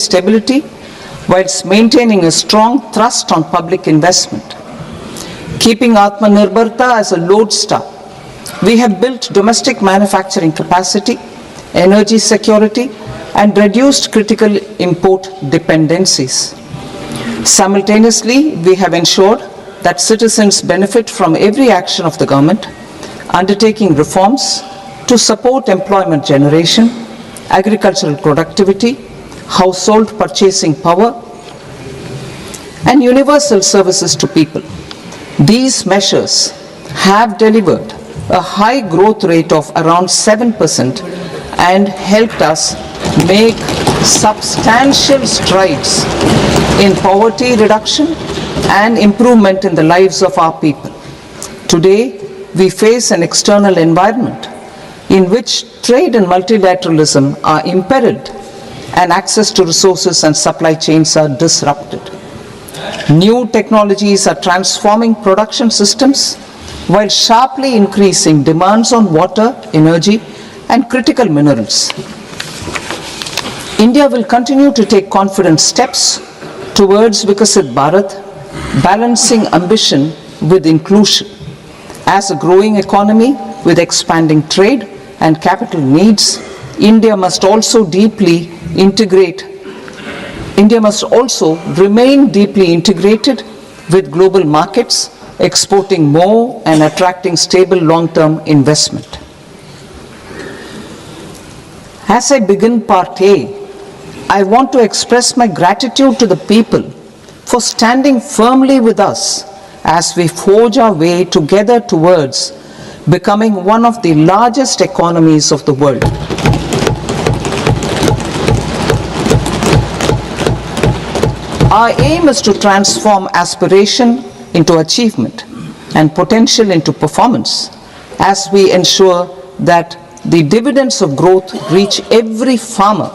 stability whilst maintaining a strong thrust on public investment. Keeping Atmanirbharta as a lodestar, we have built domestic manufacturing capacity, energy security, and reduced critical import dependencies. Simultaneously, we have ensured that citizens benefit from every action of the government, undertaking reforms to support employment generation, agricultural productivity, household purchasing power, and universal services to people. These measures have delivered a high growth rate of around 7% and helped us make substantial strides in poverty reduction and improvement in the lives of our people. Today, we face an external environment in which trade and multilateralism are imperiled and access to resources and supply chains are disrupted. New technologies are transforming production systems while sharply increasing demands on water, energy, and critical minerals. India will continue to take confident steps towards Vikasit Bharat, balancing ambition with inclusion. As a growing economy with expanding trade and capital needs, India must also remain deeply integrated with global markets, exporting more and attracting stable long-term investment. As I begin part A, I want to express my gratitude to the people for standing firmly with us as we forge our way together towards becoming one of the largest economies of the world. Our aim is to transform aspiration into achievement and potential into performance as we ensure that the dividends of growth reach every farmer,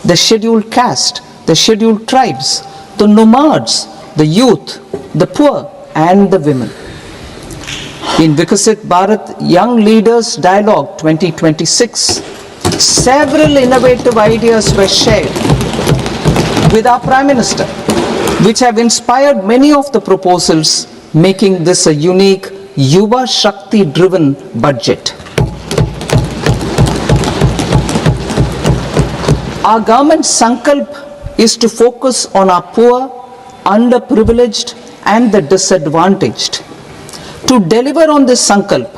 the scheduled caste, the scheduled tribes, the nomads, the youth, the poor, and the women. In Vikasit Bharat Young Leaders Dialogue 2026, several innovative ideas were shared with our Prime Minister, which have inspired many of the proposals, making this a unique Yuva Shakti-driven budget. Our government's sankalp is to focus on our poor, underprivileged, and the disadvantaged. To deliver on this sankalp,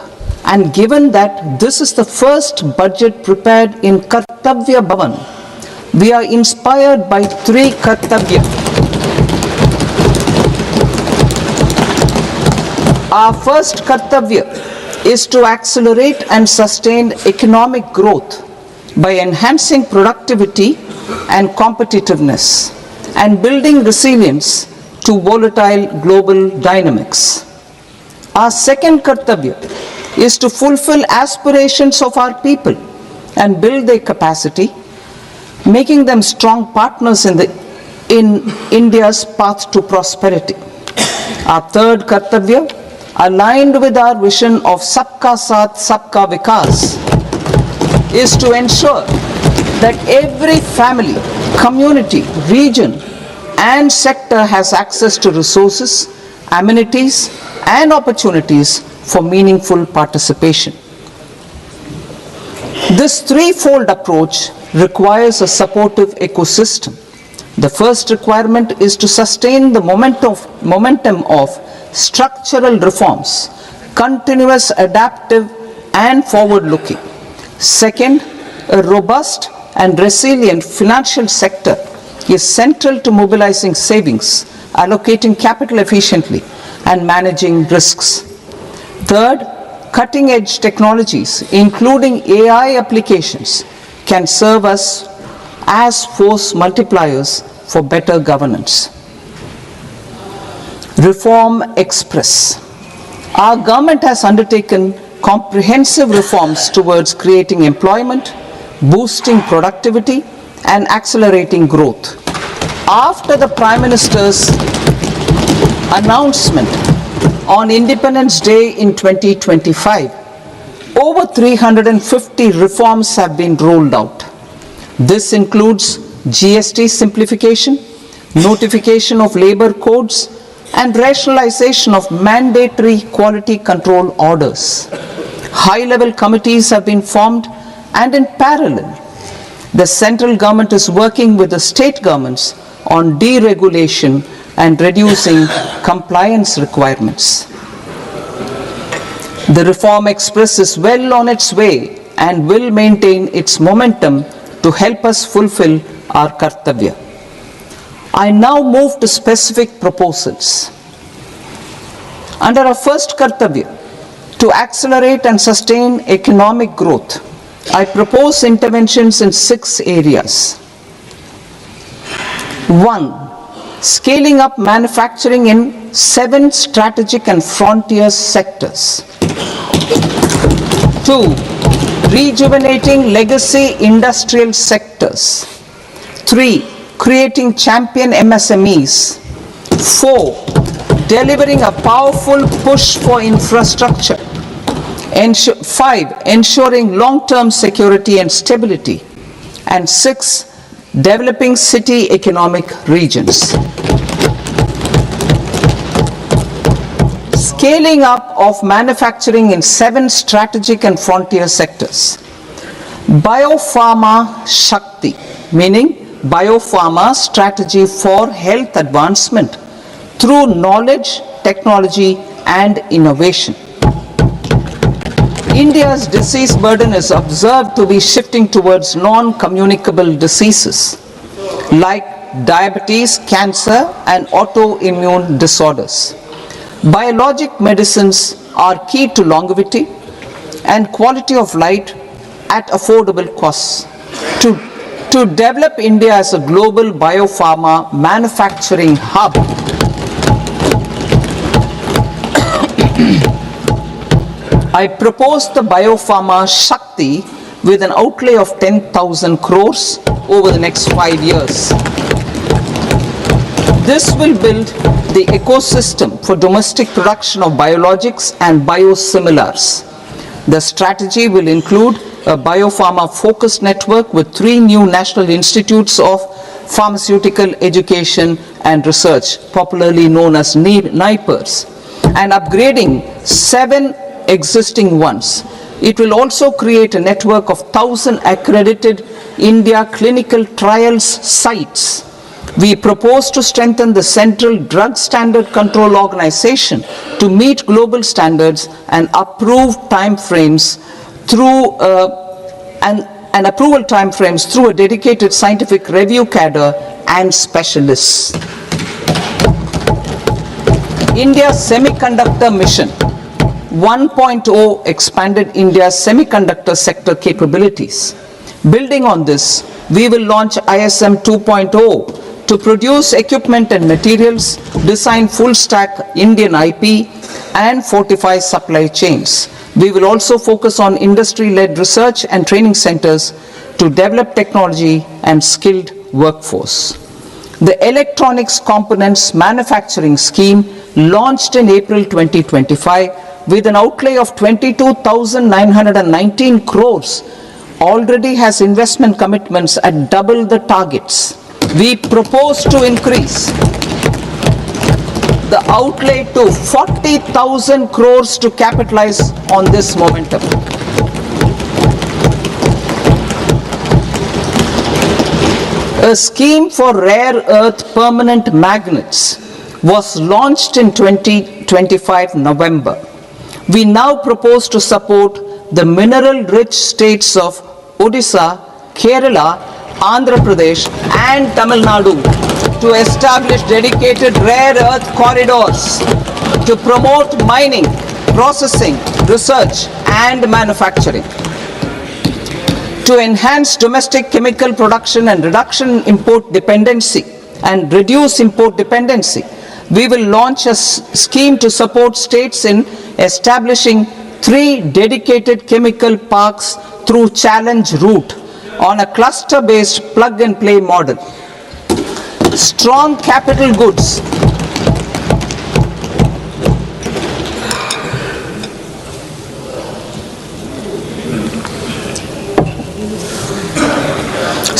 and given that this is the first budget prepared in Kartavya Bhavan, we are inspired by three Kartavya. Our first Kartavya is to accelerate and sustain economic growth by enhancing productivity and competitiveness and building resilience to volatile global dynamics. Our second Kartavya is to fulfill aspirations of our people and build their capacity, making them strong partners in India's path to prosperity. Our third Kartavya, aligned with our vision of Sabka Saath, Sabka Vikas, is to ensure that every family, community, region, and sector has access to resources, amenities, and opportunities for meaningful participation. This threefold approach requires a supportive ecosystem. The first requirement is to sustain the momentum of structural reforms, continuous, adaptive, and forward-looking. Second, a robust and resilient financial sector is central to mobilizing savings, allocating capital efficiently, and managing risks. Third, cutting-edge technologies, including AI applications, can serve us as force multipliers for better governance. Reform Express. Our government has undertaken comprehensive reforms towards creating employment, boosting productivity, and accelerating growth. After the Prime Minister's announcement on Independence Day in 2025, over 350 reforms have been rolled out. This includes GST simplification, notification of labor codes, and rationalization of mandatory quality control orders. High-level committees have been formed, and in parallel, the central government is working with the state governments on deregulation and reducing compliance requirements. The Reform Express is well on its way and will maintain its momentum to help us fulfill our kartavya. I now move to specific proposals. Under our first kartavya, to accelerate and sustain economic growth, I propose interventions in 6 areas. 1. Scaling up manufacturing in 7 strategic and frontier sectors. 2. Rejuvenating legacy industrial sectors. 3. Creating champion MSMEs. 4. Delivering a powerful push for infrastructure. 5. Ensuring long-term security and stability. And 6. Developing city economic regions. Scaling up of manufacturing in 7 strategic and frontier sectors. Biopharma Shakti, meaning biopharma strategy for health advancement through knowledge, technology, and innovation. India's disease burden is observed to be shifting towards non-communicable diseases like diabetes, cancer, and autoimmune disorders. Biologic medicines are key to longevity and quality of life at affordable costs. To develop India as a global biopharma manufacturing hub, I propose the Biopharma Shakti with an outlay of 10,000 crores over the next 5 years. This will build the ecosystem for domestic production of biologics and biosimilars. The strategy will include a biopharma-focused network with 3 new national institutes of pharmaceutical education and research, popularly known as NIPERs, and upgrading 7 existing ones. It will also create a network of 1,000 accredited India clinical trials sites. We propose to strengthen the Central Drug Standard Control Organization to meet global standards and approve timeframes through and approval timeframes through a dedicated scientific review cadre and specialists. India's Semiconductor Mission 1.0 expanded India's semiconductor sector capabilities. Building on this, we will launch ISM 2.0 to produce equipment and materials, design full-stack Indian IP, and fortify supply chains. We will also focus on industry-led research and training centers to develop technology and skilled workforce. The Electronics Components Manufacturing Scheme, launched in April 2025, with an outlay of 22,919 crores, already has investment commitments at double the targets. We propose to increase the outlay to 40,000 crores to capitalize on this momentum. A scheme for rare earth permanent magnets was launched in 2025 November. We now propose to support the mineral-rich states of Odisha, Kerala, Andhra Pradesh, and Tamil Nadu to establish dedicated rare earth corridors to promote mining, processing, research, and manufacturing. To enhance domestic chemical production and reduce import dependency, we will launch a scheme to support states in establishing 3 dedicated chemical parks through challenge route on a cluster-based plug-and-play model. Strong capital goods.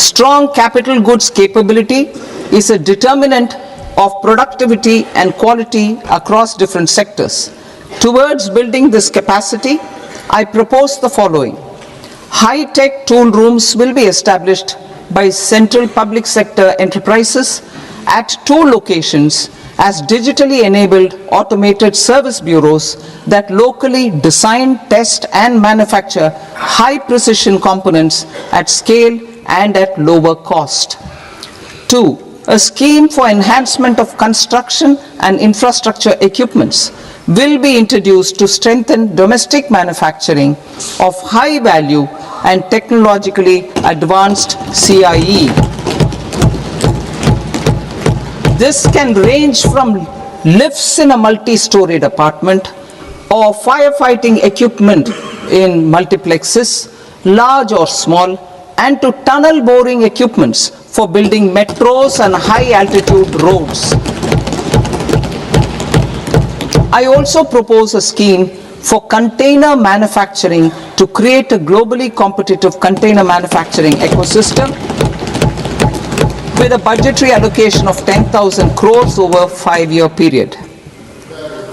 Strong capital goods capability is a determinant of productivity and quality across different sectors. Towards building this capacity, I propose the following. High-tech tool rooms will be established by central public sector enterprises at 2 locations as digitally enabled automated service bureaus that locally design, test and manufacture high-precision components at scale and at lower cost. 2. A scheme for enhancement of construction and infrastructure equipments will be introduced to strengthen domestic manufacturing of high value and technologically advanced CIE. This can range from lifts in a multi-storied apartment or firefighting equipment in multiplexes, large or small, and to tunnel boring equipments for building metros and high-altitude roads. I also propose a scheme for container manufacturing to create a globally competitive container manufacturing ecosystem with a budgetary allocation of 10,000 crores over a 5-year period.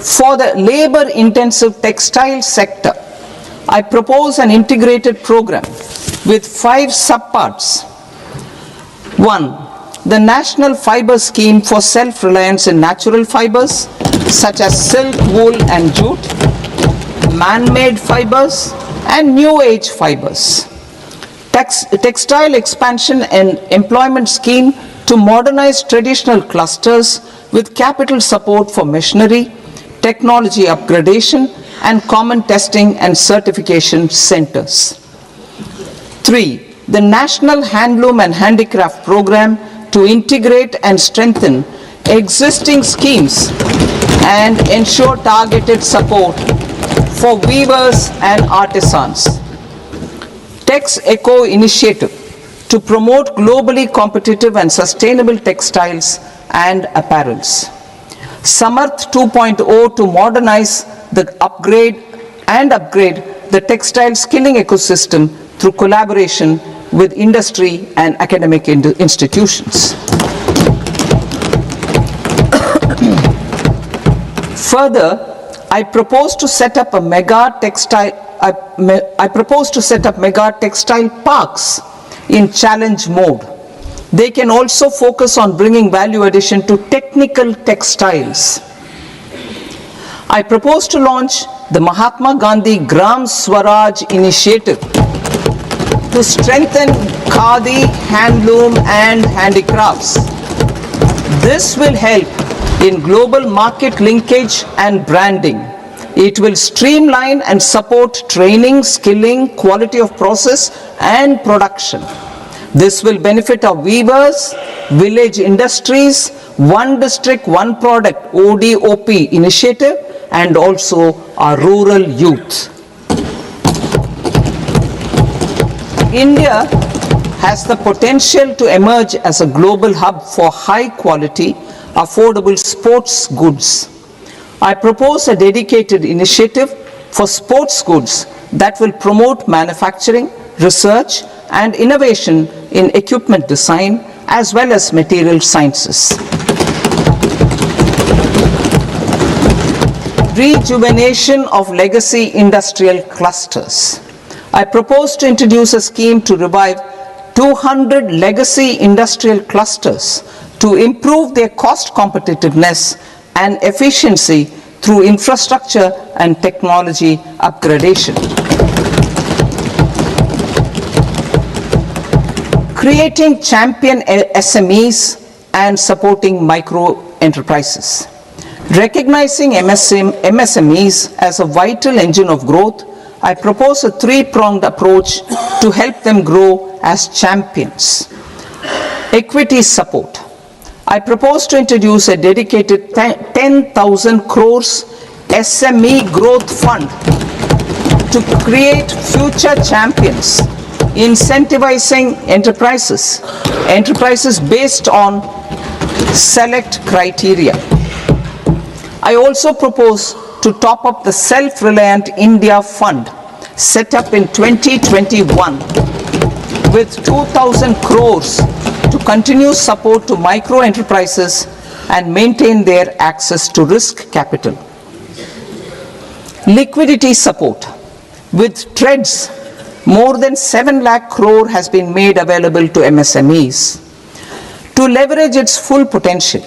For the labor-intensive textile sector, I propose an integrated program with 5 subparts. 1. The National Fiber Scheme for Self-Reliance in Natural Fibers, such as silk, wool and jute, man-made fibers, and new age fibers. Textile expansion and employment scheme to modernize traditional clusters with capital support for machinery, technology upgradation, and common testing and certification centers. 3. The National Handloom and Handicraft Program to integrate and strengthen existing schemes and ensure targeted support for weavers and artisans. Tex Eco Initiative to promote globally competitive and sustainable textiles and apparels. Samarth 2.0 to modernize the upgrade the textile skilling ecosystem through collaboration with industry and academic institutions. Further, I propose to set up mega textile parks in challenge mode. They can also focus on bringing value addition to technical textiles. I propose to launch the Mahatma Gandhi Gram Swaraj initiative to strengthen khadi, handloom and handicrafts. This will help in global market linkage and branding. It will streamline and support training, skilling, quality of process and production. This will benefit our weavers, village industries, one district, one product ODOP initiative and also our rural youth. India has the potential to emerge as a global hub for high quality, affordable sports goods. I propose a dedicated initiative for sports goods that will promote manufacturing, research and innovation in equipment design as well as material sciences. Rejuvenation of legacy industrial clusters. I propose to introduce a scheme to revive 200 legacy industrial clusters to improve their cost competitiveness and efficiency through infrastructure and technology upgradation. Creating champion SMEs and supporting micro enterprises. Recognizing MSMEs as a vital engine of growth, I propose a 3-pronged approach to help them grow as champions. Equity support. I propose to introduce a dedicated 10,000 crores SME growth fund to create future champions, incentivizing enterprises based on select criteria. I also propose to top up the Self-Reliant India Fund set up in 2021 with 2,000 crores to continue support to micro enterprises and maintain their access to risk capital. Liquidity support. With TREDS, more than 7 lakh crore has been made available to MSMEs. To leverage its full potential,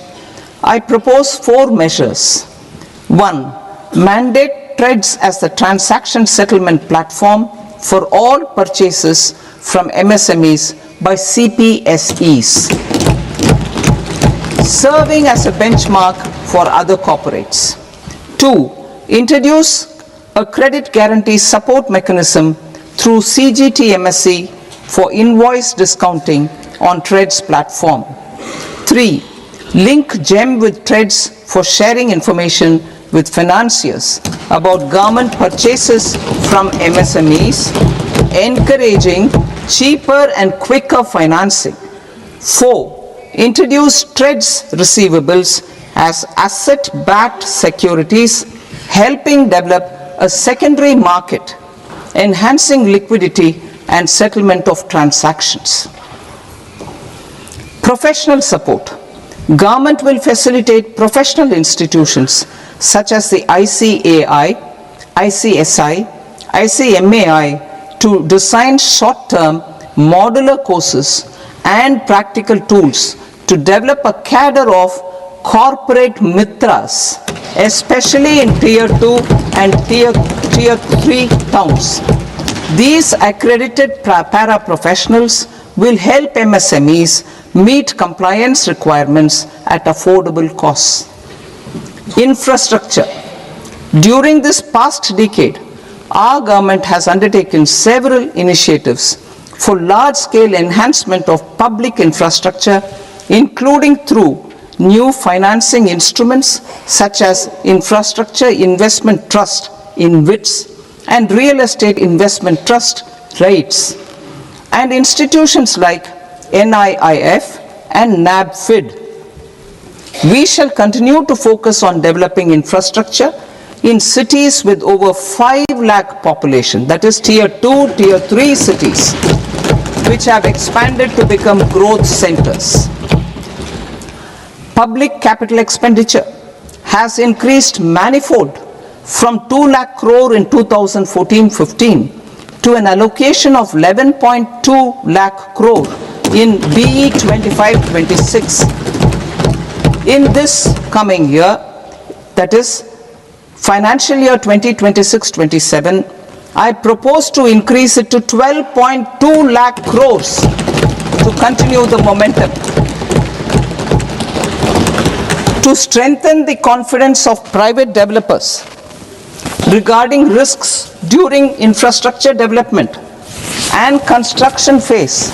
I propose 4 measures. 1. Mandate TREDS as the transaction settlement platform for all purchases from MSMEs by CPSEs, serving as a benchmark for other corporates. 2. Introduce a credit guarantee support mechanism through CGTMSE for invoice discounting on TREDS platform. 3. Link GEM with TREDS for sharing information with financiers about government purchases from MSMEs, encouraging cheaper and quicker financing. 4. Introduce TREDS receivables as asset-backed securities, helping develop a secondary market, enhancing liquidity and settlement of transactions. Professional support. Government will facilitate professional institutions such as the ICAI, ICSI, ICMAI to design short-term modular courses and practical tools to develop a cadre of corporate mitras, especially in Tier 2 and Tier 3 towns. These accredited para-professionals will help MSMEs meet compliance requirements at affordable costs. Infrastructure. During this past decade, our government has undertaken several initiatives for large-scale enhancement of public infrastructure, including through new financing instruments such as Infrastructure Investment Trust (InvITs) and Real Estate Investment Trust (REITs), and institutions like NIIF and NABFID. We shall continue to focus on developing infrastructure in cities with over 5 lakh population, that is Tier 2, Tier 3 cities, which have expanded to become growth centers. Public capital expenditure has increased manifold from 2 lakh crore in 2014-15 to an allocation of 11.2 lakh crore in BE 25-26. In this coming year, that is financial year 2026-27, I propose to increase it to 12.2 lakh crores to continue the momentum. To strengthen the confidence of private developers regarding risks during infrastructure development and construction phase,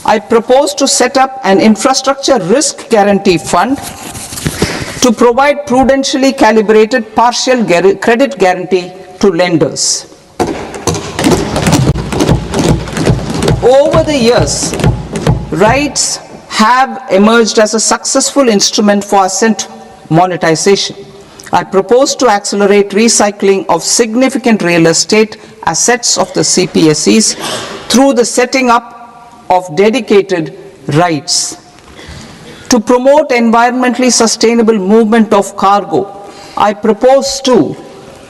I propose to set up an infrastructure risk guarantee fund to provide prudentially calibrated partial credit guarantee to lenders. Over the years, rights have emerged as a successful instrument for asset monetization. I propose to accelerate recycling of significant real estate assets of the CPSEs through the setting up of dedicated rights. To promote environmentally sustainable movement of cargo, I propose to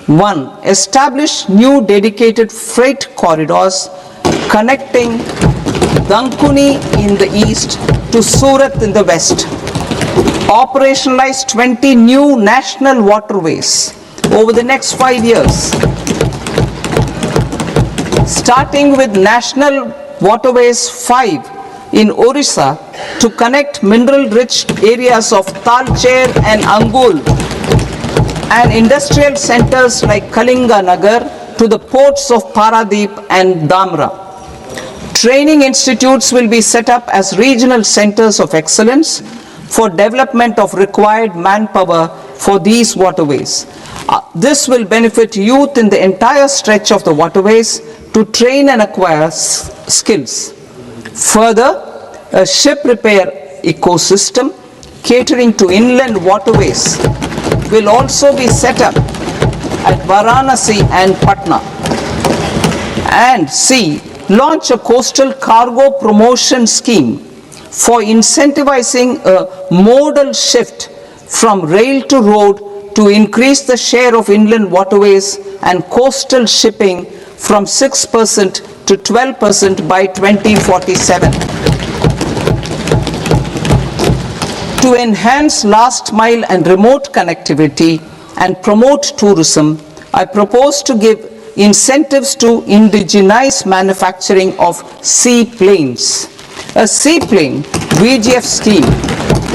1. Establish new dedicated freight corridors connecting Dankuni in the east to Surat in the west. Operationalize 20 new national waterways over the next 5 years, starting with National Waterways 5 in Orissa to connect mineral-rich areas of Talcher and Angul and industrial centers like Kalinga Nagar to the ports of Paradeep and Dhamra. Training institutes will be set up as regional centers of excellence for development of required manpower for these waterways. This will benefit youth in the entire stretch of the waterways to train and acquire skills. Further, a ship repair ecosystem catering to inland waterways will also be set up at Varanasi and Patna. And C. launch a coastal cargo promotion scheme for incentivizing a modal shift from rail to road to increase the share of inland waterways and coastal shipping from 6% to 12% by 2047. To enhance last mile and remote connectivity and promote tourism, I propose to give incentives to indigenize manufacturing of seaplanes. A seaplane VGF scheme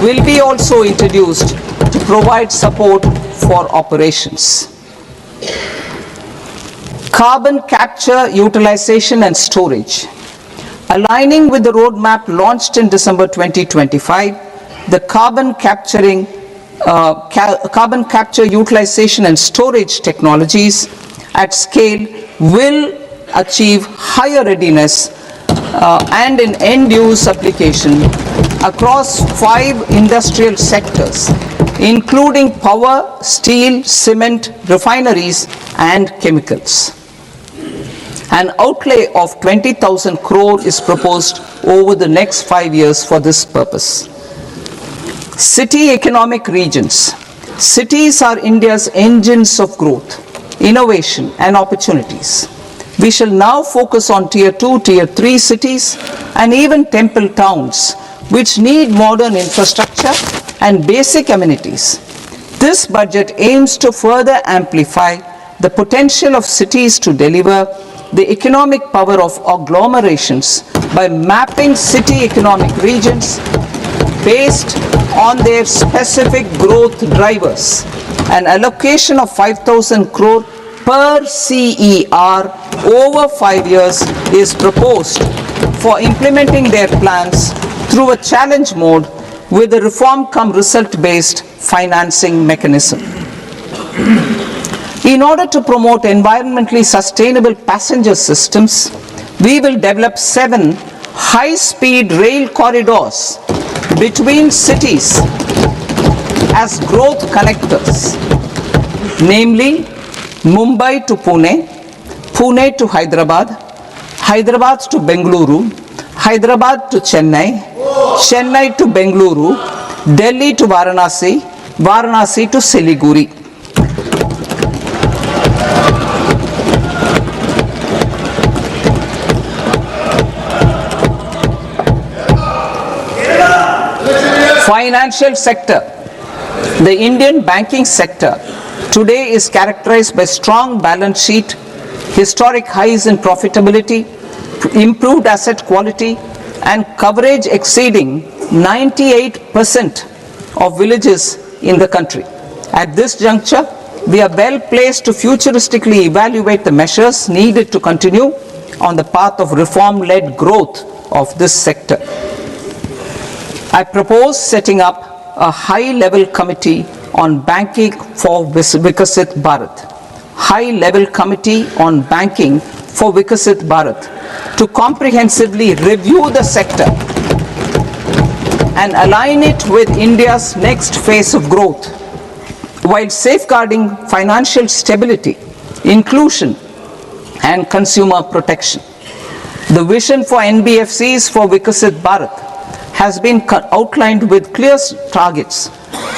will be also introduced to provide support for operations. Carbon capture, utilization and storage. Aligning with the roadmap launched in December 2025, the carbon capture, utilization and storage technologies at scale will achieve higher readiness and an end-use application across 5 industrial sectors, including power, steel, cement, refineries, and chemicals. An outlay of 20,000 crore is proposed over the next 5 years for this purpose. City economic regions. Cities are India's engines of growth, innovation, and opportunities. We shall now focus on Tier 2, Tier 3 cities, and even temple towns, which need modern infrastructure and basic amenities. This budget aims to further amplify the potential of cities to deliver the economic power of agglomerations by mapping city economic regions based on their specific growth drivers. An allocation of 5,000 crore per CER over 5 years is proposed for implementing their plans through a challenge mode with a reform cum result based financing mechanism. In order to promote environmentally sustainable passenger systems, we will develop 7 high-speed rail corridors between cities as growth connectors, namely Mumbai to Pune, Pune to Hyderabad, Hyderabad to Bengaluru, Hyderabad to Chennai, Chennai to Bengaluru, Delhi to Varanasi, Varanasi to Siliguri. Financial sector. The Indian banking sector today is characterized by strong balance sheet, historic highs in profitability, improved asset quality, and coverage exceeding 98% of villages in the country. At this juncture, we are well placed to futuristically evaluate the measures needed to continue on the path of reform-led growth of this sector. I propose setting up a high-level committee on banking for Vikasit Bharat. High-level committee on banking for Vikasit Bharat to comprehensively review the sector and align it with India's next phase of growth while safeguarding financial stability, inclusion, and consumer protection. The vision for NBFCs for Vikasit Bharat has been outlined with clear targets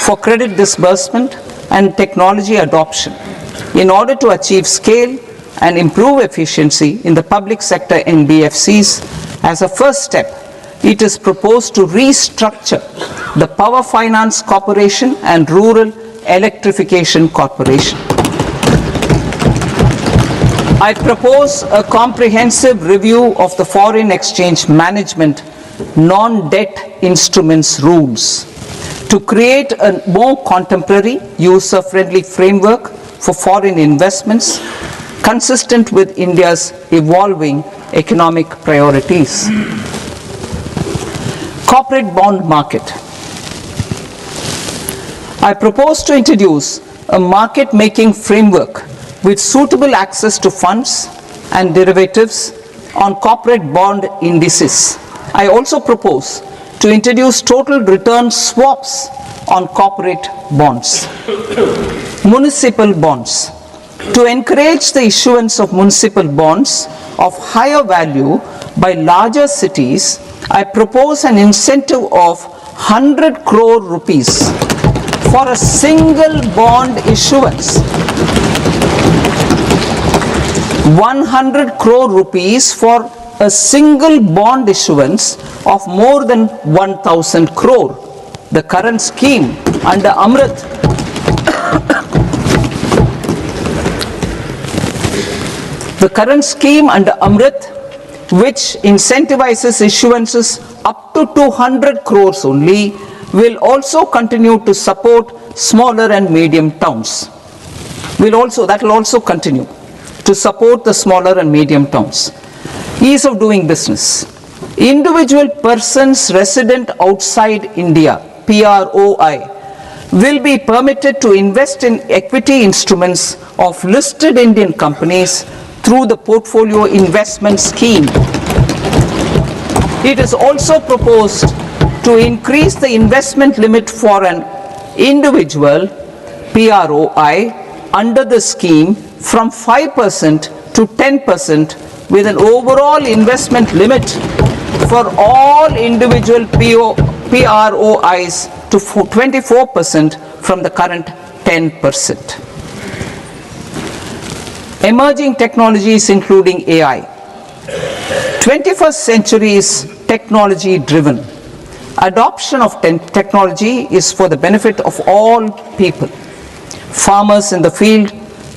for credit disbursement and technology adoption in order to achieve scale and improve efficiency in the public sector NBFCs. As a first step, it is proposed to restructure the Power Finance Corporation and Rural Electrification Corporation. I propose a comprehensive review of the foreign exchange management non-debt instruments rules to create a more contemporary, user-friendly framework for foreign investments consistent with India's evolving economic priorities. Corporate bond market. I propose to introduce a market-making framework with suitable access to funds and derivatives on corporate bond indices. I also propose to introduce total return swaps on corporate bonds. Municipal bonds. To encourage the issuance of municipal bonds, of higher value by larger cities, I propose an incentive of 100 crore rupees for a single bond issuance. 100 crore rupees for a single bond issuance of more than 1,000 crore. The current scheme under Amrit which incentivizes issuances up to 200 crores only, will also continue to support smaller and medium towns. That will also continue to support the smaller and medium towns. Ease of doing business. Individual persons resident outside India, PROI, will be permitted to invest in equity instruments of listed Indian companies through the portfolio investment scheme. It is also proposed to increase the investment limit for an individual PROI under the scheme from 5% to 10%, with an overall investment limit for all individual PROIs to 24% from the current 10%. Emerging technologies including AI. 21st century is technology driven. Adoption of technology is for the benefit of all people. Farmers in the field,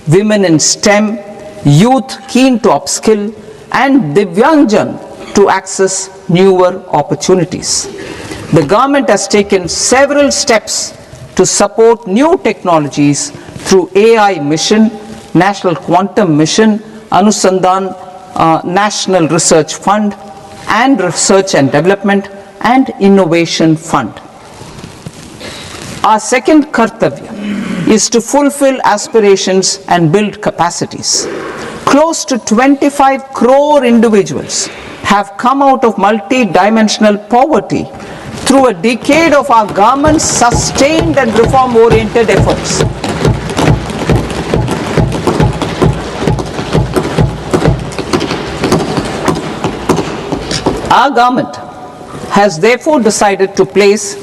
women in STEM, youth keen to upskill, and Divyangjan to access newer opportunities. The government has taken several steps to support new technologies through AI Mission, National Quantum Mission, Anusandhan National Research Fund, and Research and Development and Innovation Fund. Our second kartavya is to fulfill aspirations and build capacities. Close to 25 crore individuals have come out of multi-dimensional poverty through a decade of our government's sustained and reform-oriented efforts. Our government has therefore decided to place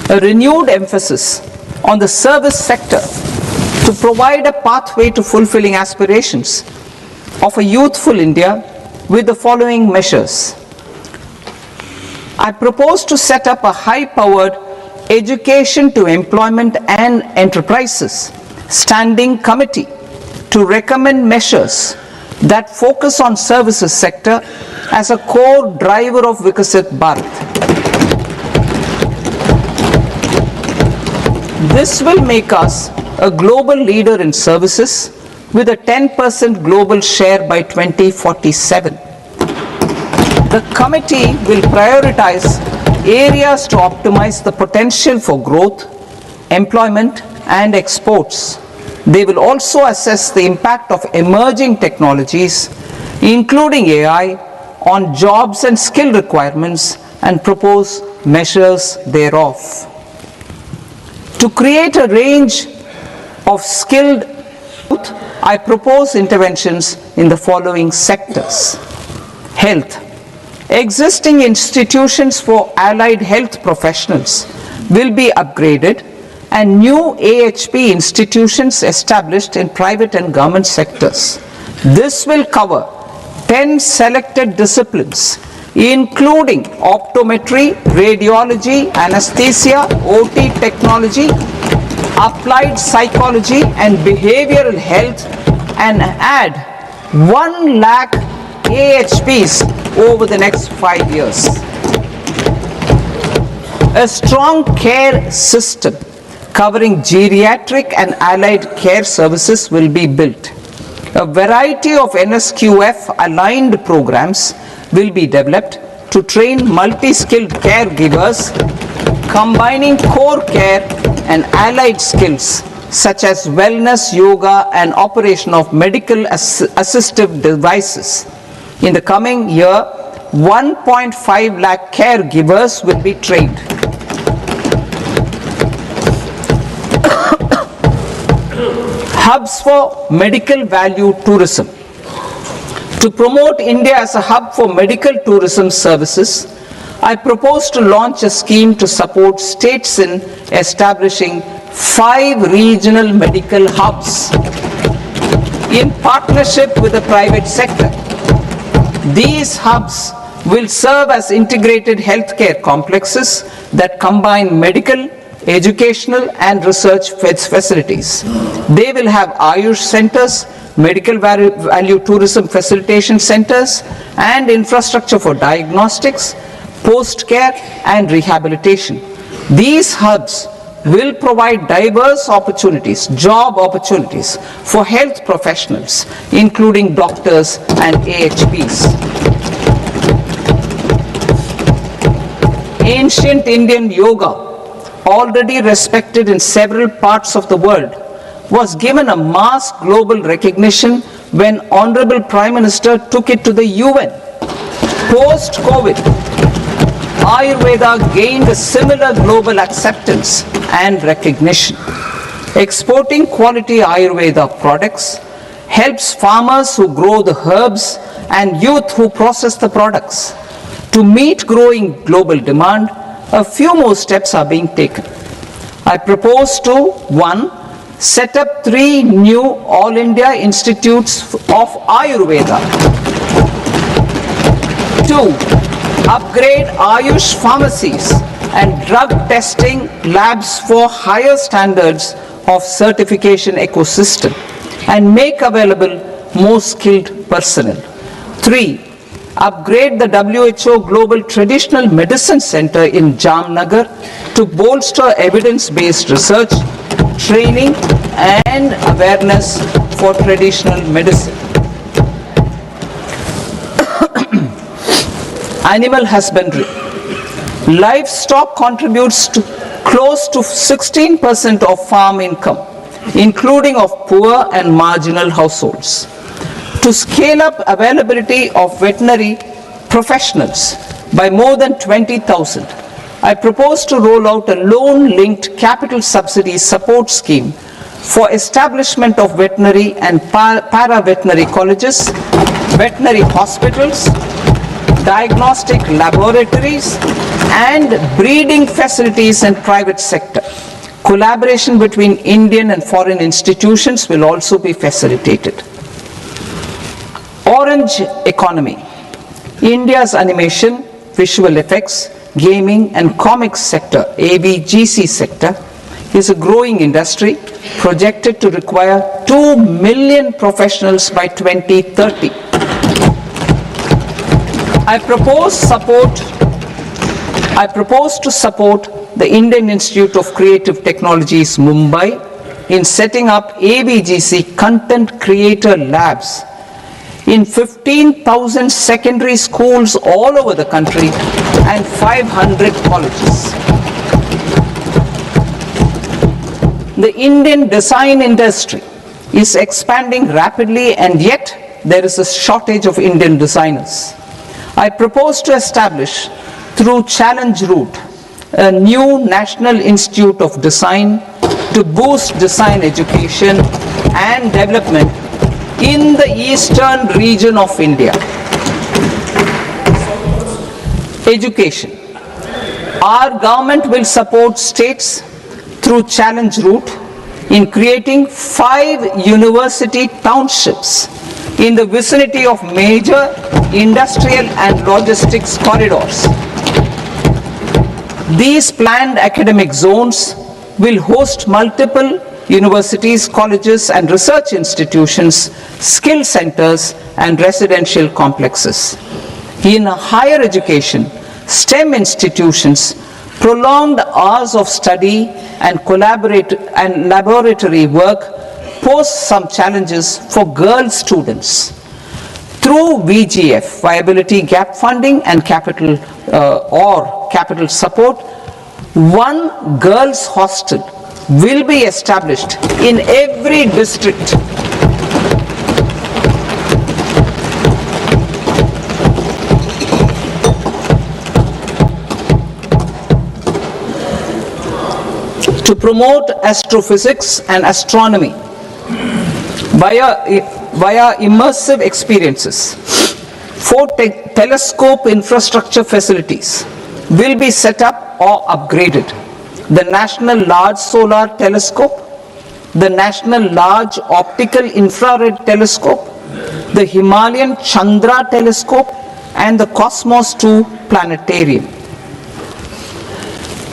a renewed emphasis on the service sector to provide a pathway to fulfilling aspirations of a youthful India with the following measures. I propose to set up a high-powered education to employment and enterprises standing committee to recommend measures that focus on services sector as a core driver of Vikasit Bharat. This will make us a global leader in services with a 10% global share by 2047. The committee will prioritize areas to optimize the potential for growth, employment, and exports. They will also assess the impact of emerging technologies, including AI, on jobs and skill requirements and propose measures thereof. To create a range of skilled youth, I propose interventions in the following sectors. Health. Existing institutions for allied health professionals will be upgraded and new AHP institutions established in private and government sectors. This will cover 10 selected disciplines, including optometry, radiology, anesthesia, OT technology, applied psychology and behavioral health, and add 1 lakh AHPs over the next 5 years. A strong care system covering geriatric and allied care services will be built. A variety of NSQF aligned programs will be developed to train multi-skilled caregivers, combining core care and allied skills such as wellness, yoga, and operation of medical assistive devices. In the coming year, 1.5 lakh caregivers will be trained. Hubs for medical value tourism. To promote India as a hub for medical tourism services, I propose to launch a scheme to support states in establishing 5 regional medical hubs in partnership with the private sector. These hubs will serve as integrated healthcare complexes that combine medical, educational and research facilities. They will have Ayush centers, medical value tourism facilitation centers and infrastructure for diagnostics, post-care and rehabilitation. These hubs will provide diverse opportunities, job opportunities for health professionals, including doctors and AHPs. Ancient Indian yoga, already respected in several parts of the world, was given a mass global recognition when Honorable Prime Minister took it to the UN. Post-COVID, Ayurveda gained a similar global acceptance and recognition. Exporting quality Ayurveda products helps farmers who grow the herbs and youth who process the products. To meet growing global demand, a few more steps are being taken. I propose to 1. Set up 3 new All India Institutes of Ayurveda. 2. Upgrade Ayush pharmacies and drug testing labs for higher standards of certification ecosystem and make available more skilled personnel. 3. Upgrade the WHO Global Traditional Medicine Center in Jamnagar to bolster evidence-based research, training and awareness for traditional medicine. Animal husbandry. Livestock contributes to close to 16% of farm income, including of poor and marginal households. To scale up availability of veterinary professionals by more than 20,000, I propose to roll out a loan-linked capital subsidy support scheme for establishment of veterinary and para-veterinary colleges, veterinary hospitals, diagnostic laboratories, and breeding facilities in private sector. Collaboration between Indian and foreign institutions will also be facilitated. Orange economy. India's animation, visual effects, gaming and comics sector, ABGC sector, is a growing industry projected to require 2 million professionals by 2030. I propose to support the Indian Institute of Creative Technologies, Mumbai, in setting up ABGC content creator labs in 15,000 secondary schools all over the country and 500 colleges. The Indian design industry is expanding rapidly, and yet there is a shortage of Indian designers. I propose to establish, through Challenge Route, a new National Institute of Design to boost design education and development in the eastern region of India. Education. Our government will support states through Challenge Route in creating 5 university townships in the vicinity of major industrial and logistics corridors. These planned academic zones will host multiple universities, colleges and research institutions, skill centers and residential complexes. In higher education, STEM institutions, prolonged hours of study and laboratory work pose some challenges for girl students. Through VGF, Viability Gap Funding and capital support, 1 girls' hostel will be established in every district. To promote astrophysics and astronomy via immersive experiences. 4 telescope infrastructure facilities will be set up or upgraded. The National Large Solar Telescope, the National Large Optical Infrared Telescope, the Himalayan Chandra Telescope, and the Cosmos 2 Planetarium.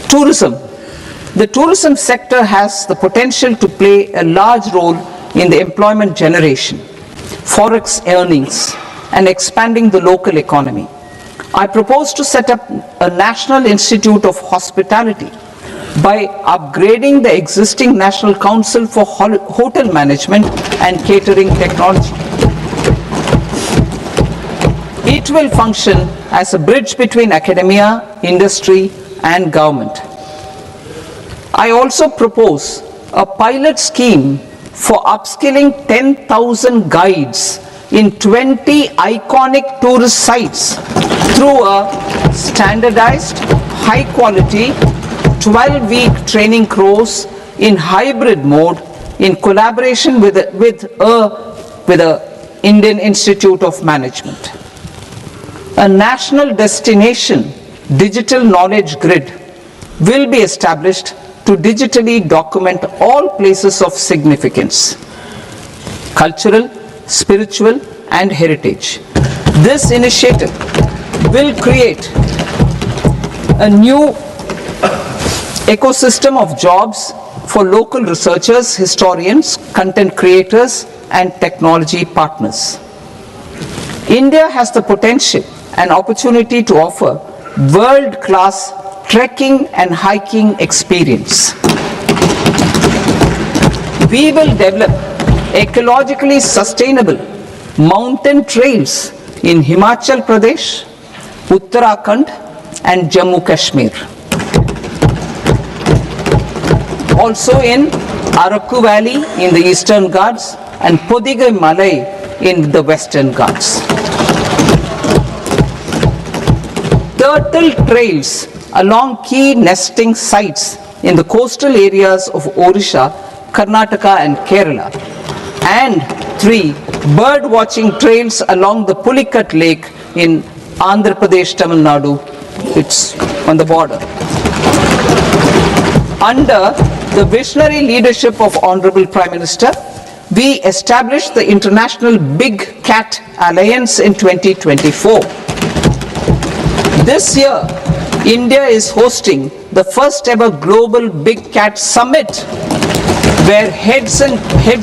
Tourism. The tourism sector has the potential to play a large role in the employment generation, forex earnings, and expanding the local economy. I propose to set up a National Institute of Hospitality by upgrading the existing National Council for Hotel Management and Catering Technology. It will function as a bridge between academia, industry, and government. I also propose a pilot scheme for upskilling 10,000 guides in 20 iconic tourist sites through a standardized, high-quality, 12-week training course in hybrid mode in collaboration with the Indian Institute of Management. A national destination digital knowledge grid will be established to digitally document all places of significance, cultural, spiritual, and heritage. This initiative will create a new ecosystem of jobs for local researchers, historians, content creators, and technology partners. India has the potential and opportunity to offer world-class trekking and hiking experience. We will develop ecologically sustainable mountain trails in Himachal Pradesh, Uttarakhand, and Jammu Kashmir. Also in Araku Valley in the Eastern Ghats and Podigai Malai in the Western Ghats. Turtle trails along key nesting sites in the coastal areas of Odisha, Karnataka, and Kerala. And 3 bird watching trails along the Pulikat Lake in Andhra Pradesh, Tamil Nadu. It's on the border. Under the visionary leadership of Honorable Prime Minister, we established the International Big Cat Alliance in 2024. This year, India is hosting the first ever Global Big Cat Summit, where heads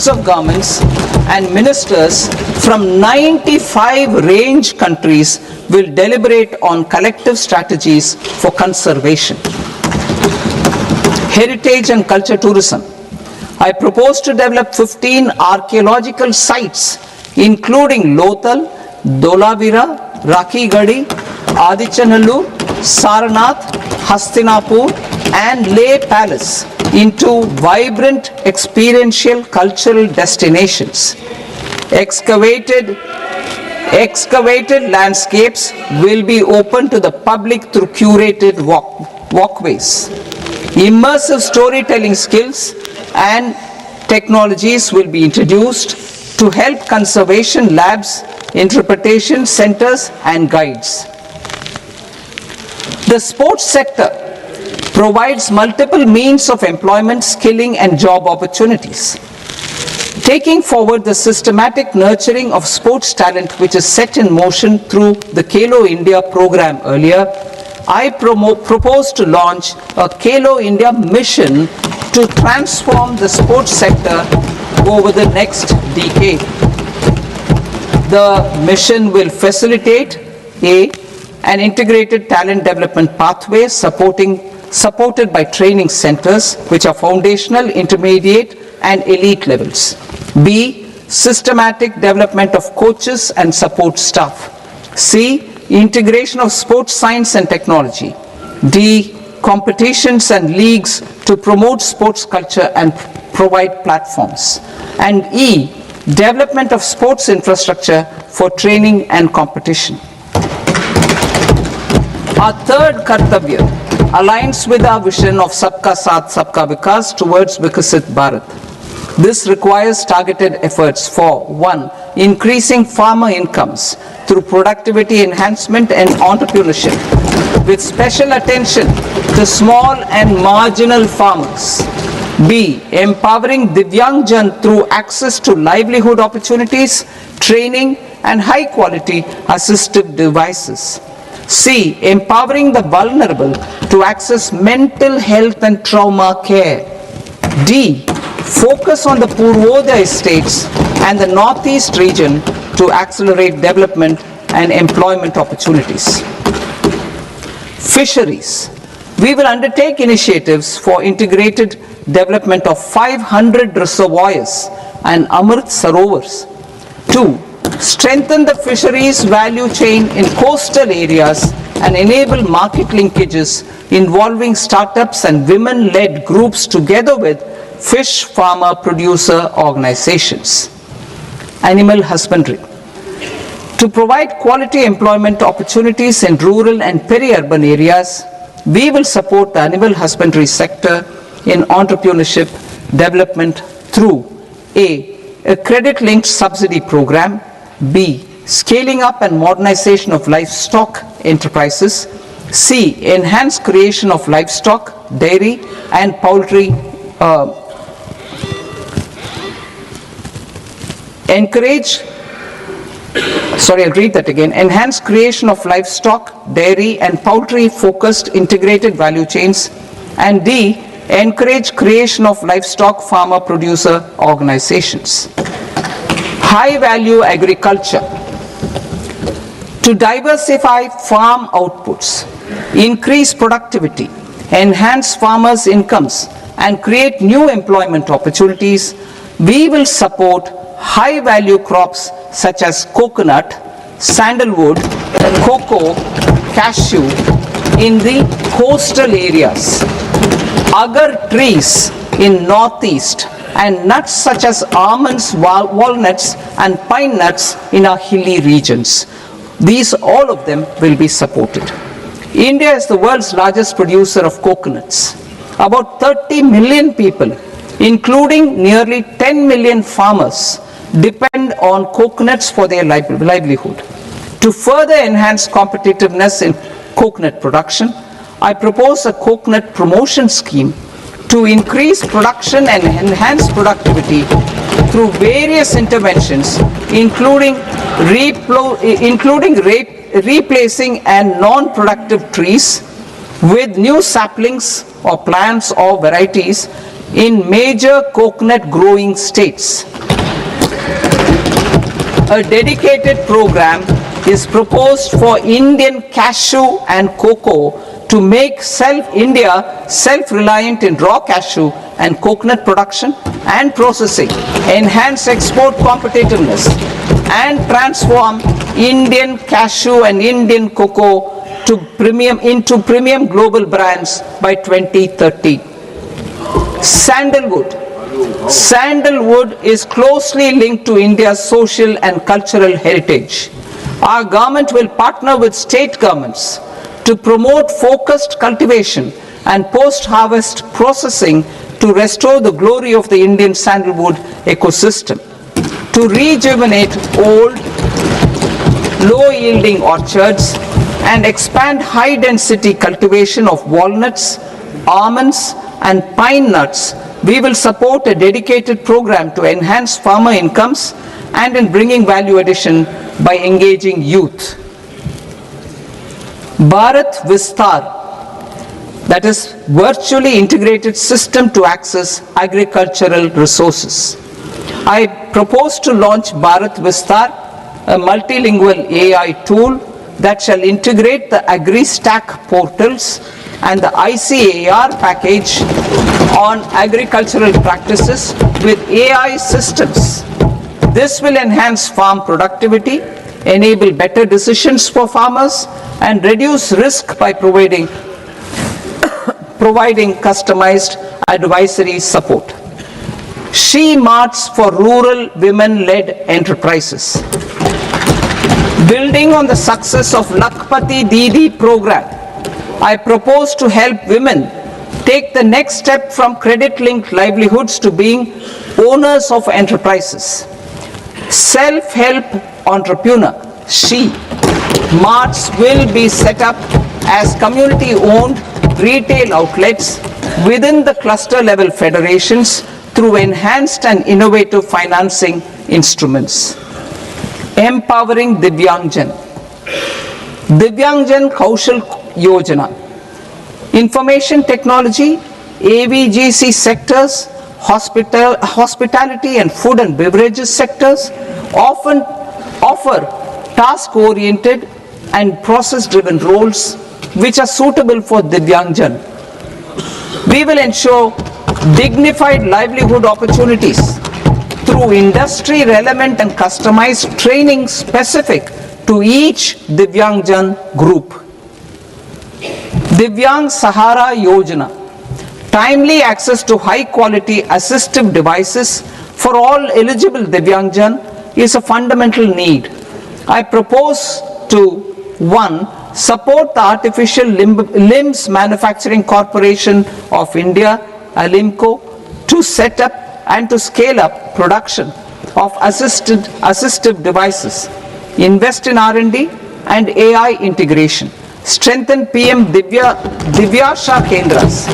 of governments and ministers from 95 range countries will deliberate on collective strategies for conservation. Heritage and culture tourism. I propose to develop 15 archaeological sites, including Lothal, Dolavira, Rakhi Gadi, Adichanallur, Saranath, Hastinapur, and Leh Palace into vibrant experiential cultural destinations. Excavated landscapes will be open to the public through curated walkways. Immersive storytelling skills and technologies will be introduced to help conservation labs, interpretation centers, and guides. The sports sector provides multiple means of employment, skilling, and job opportunities. Taking forward the systematic nurturing of sports talent which is set in motion through the Khelo India program earlier, I propose to launch a Khelo India mission to transform the sports sector over the next decade. The mission will facilitate an integrated talent development pathway supported by training centers which are foundational, intermediate, and elite levels. B, systematic development of coaches and support staff. C, integration of sports science and technology. D, competitions and leagues to promote sports culture and provide platforms. And E, development of sports infrastructure for training and competition. Our third Kartavya aligns with our vision of Sabka Saath, Sabka Vikas towards Vikasit Bharat. This requires targeted efforts for 1. increasing farmer incomes through productivity enhancement and entrepreneurship, with special attention to small and marginal farmers. B. Empowering Divyangjan through access to livelihood opportunities, training, and high-quality assistive devices. C. Empowering the vulnerable to access mental health and trauma care. D. Focus on the Purvodaya states and the Northeast region to accelerate development and employment opportunities. Fisheries. We will undertake initiatives for integrated development of 500 reservoirs and Amrit Sarovars. 2. Strengthen the fisheries value chain in coastal areas and enable market linkages involving startups and women-led groups together with fish farmer producer organizations. Animal husbandry. To provide quality employment opportunities in rural and peri-urban areas, we will support the animal husbandry sector in entrepreneurship development through a credit-linked subsidy program, B. Scaling up and modernization of livestock enterprises, C. Enhanced creation of livestock, dairy, and poultry enhanced creation of livestock, dairy, and poultry-focused integrated value chains, and D. Encourage creation of livestock farmer-producer organizations. High-value agriculture. To diversify farm outputs, increase productivity, enhance farmers' incomes, and create new employment opportunities, we will support high-value crops such as coconut, sandalwood, cocoa, cashew in the coastal areas, agar trees in northeast, and nuts such as almonds, walnuts, and pine nuts in our hilly regions. These, all of them, will be supported. India is the world's largest producer of coconuts. About 30 million people, including nearly 10 million farmers, depend on coconuts for their livelihood. To further enhance competitiveness in coconut production, I propose a coconut promotion scheme to increase production and enhance productivity through various interventions, including replacing and non-productive trees with new saplings or plants or varieties in major coconut growing states. A dedicated program is proposed for Indian cashew and cocoa to make India self-reliant in raw cashew and coconut production and processing, enhance export competitiveness, and transform Indian cashew and Indian cocoa into premium global brands by 2030. Sandalwood. Sandalwood is closely linked to India's social and cultural heritage. Our government will partner with state governments to promote focused cultivation and post-harvest processing to restore the glory of the Indian sandalwood ecosystem, to rejuvenate old, low-yielding orchards, and expand high-density cultivation of walnuts, almonds, and pine nuts. We will support a dedicated program to enhance farmer incomes and in bringing value addition by engaging youth. Bharat Vistar, that is virtually integrated system to access agricultural resources. I propose to launch Bharat Vistar, a multilingual AI tool that shall integrate the AgriStack portals and the ICAR package on agricultural practices with AI systems. This will enhance farm productivity, enable better decisions for farmers, and reduce risk by providing customized advisory support. She Marts for rural women-led enterprises. Building on the success of Lakpati Didi program, I propose to help women take the next step from credit-linked livelihoods to being owners of enterprises. Self-help entrepreneur, she, marts will be set up as community-owned retail outlets within the cluster-level federations through enhanced and innovative financing instruments. Empowering Divyangjan. Divyangjan Kaushal Yojana. Information technology, AVGC sectors, hospitality and food and beverages sectors often offer task-oriented and process-driven roles which are suitable for Divyangjan. We will ensure dignified livelihood opportunities through industry-relevant and customized training specific to each Divyangjan group. Divyang Sahara Yojana. Timely access to high-quality assistive devices for all eligible Divyangjan is a fundamental need. I propose to 1. Support the Artificial Limbs Manufacturing Corporation of India, Alimco, to set up and to scale up production of assistive devices. Invest in R&D and AI integration. Strengthen PM Divyasha Kendras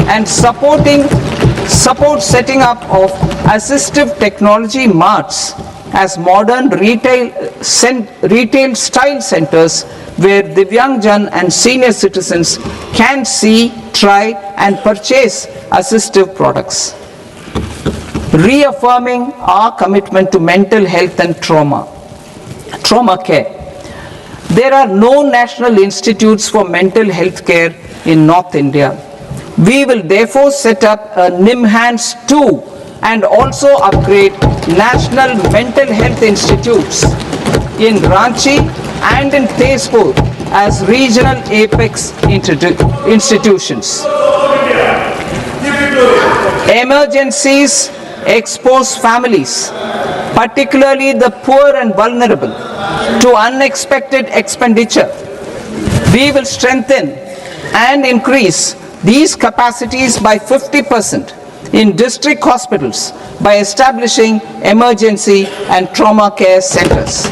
and support setting up of assistive technology marts as modern retail style centers where Divyangjan and senior citizens can see, try and purchase assistive products. Reaffirming our commitment to mental health and trauma care. There are no national institutes for mental health care in North India. We will therefore set up a NIMHANS 2 and also upgrade national mental health institutes in Ranchi and in Tezpur as regional apex institutions. Emergencies expose families, particularly the poor and vulnerable, to unexpected expenditure. We will strengthen and increase these capacities by 50% in district hospitals by establishing emergency and trauma care centers.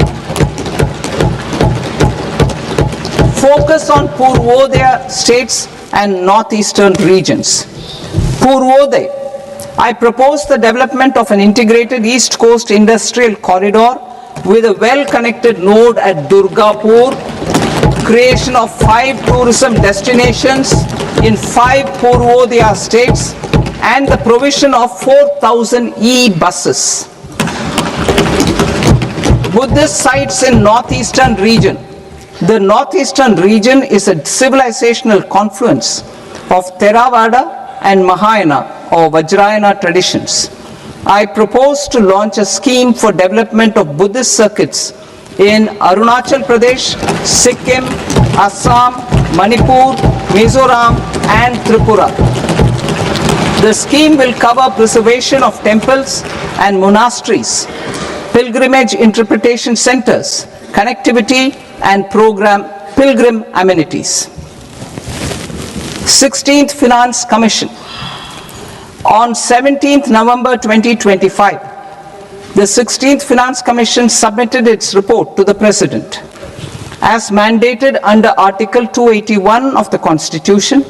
Focus on Purvodaya states and northeastern regions. Purvodaya. I propose the development of an integrated East Coast industrial corridor with a well-connected node at Durgapur, creation of 5 tourism destinations in 5 Purvodaya states, and the provision of 4,000 e-buses. Buddhist sites in northeastern region. The northeastern region is a civilizational confluence of Theravada and Mahayana or Vajrayana traditions. I propose to launch a scheme for development of Buddhist circuits in Arunachal Pradesh, Sikkim, Assam, Manipur, Mizoram and Tripura. The scheme will cover preservation of temples and monasteries, pilgrimage interpretation centers, connectivity and pilgrim amenities. 16th Finance Commission. On 17th November 2025, the 16th Finance Commission submitted its report to the President. As mandated under Article 281 of the Constitution,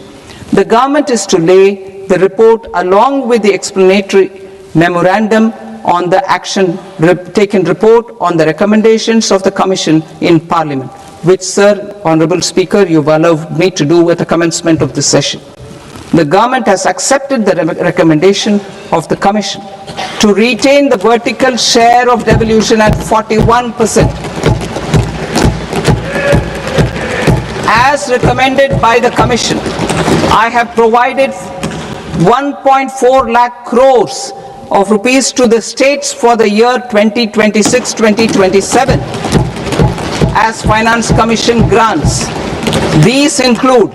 the government is to lay the report along with the explanatory memorandum on the action taken report on the recommendations of the Commission in Parliament, which, Sir, Honourable Speaker, you've allowed me to do at the commencement of this session. The government has accepted the recommendation of the Commission to retain the vertical share of devolution at 41%. As recommended by the Commission, I have provided 1.4 lakh crores of rupees to the states for the year 2026-2027 as Finance Commission grants. These include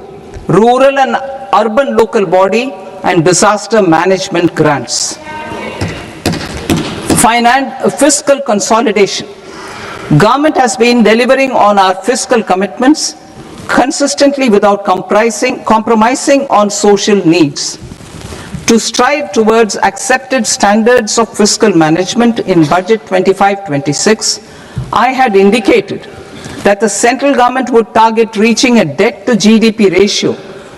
rural and urban local body and disaster management grants. Fiscal consolidation. Government has been delivering on our fiscal commitments consistently without compromising on social needs. To strive towards accepted standards of fiscal management in Budget 25-26, I had indicated that the central government would target reaching a debt to GDP ratio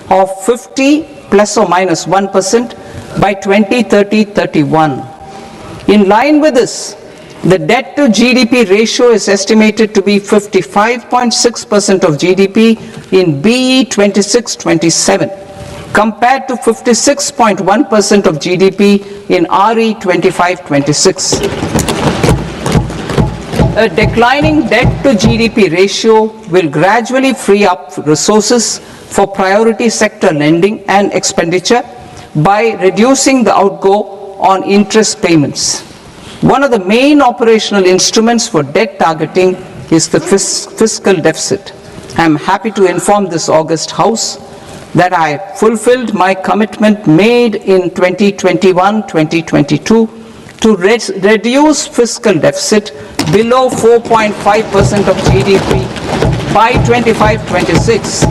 of 50 plus or minus 1% by 2030-31. In line with this, the debt to GDP ratio is estimated to be 55.6% of GDP in BE 26-27, compared to 56.1% of GDP in RE 25-26. A declining debt to GDP ratio will gradually free up resources for priority sector lending and expenditure by reducing the outgo on interest payments. One of the main operational instruments for debt targeting is the fiscal deficit. I am happy to inform this august House that I fulfilled my commitment made in 2021-2022 to reduce fiscal deficit below 4.5% of GDP by 25-26.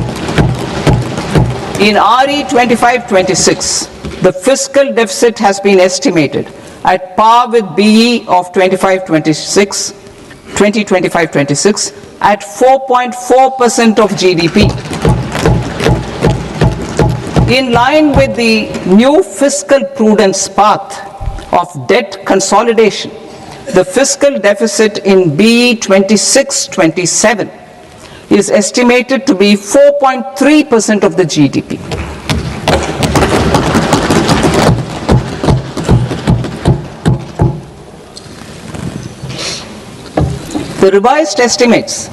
In RE 25-26, the fiscal deficit has been estimated at par with BE of 2025-26 at 4.4% of GDP. In line with the new fiscal prudence path of debt consolidation, the fiscal deficit in BE 26-27 is estimated to be 4.3% of the GDP. The revised estimates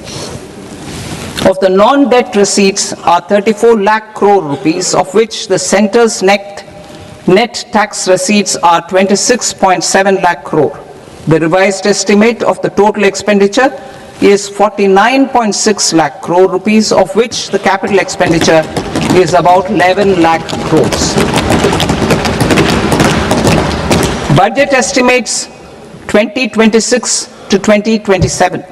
of the non-debt receipts are 34 lakh crore rupees, of which the centre's net tax receipts are 26.7 lakh crore. The revised estimate of the total expenditure is 49.6 lakh crore rupees, of which the capital expenditure is about 11 lakh crores. Budget estimates 2026 to 2027.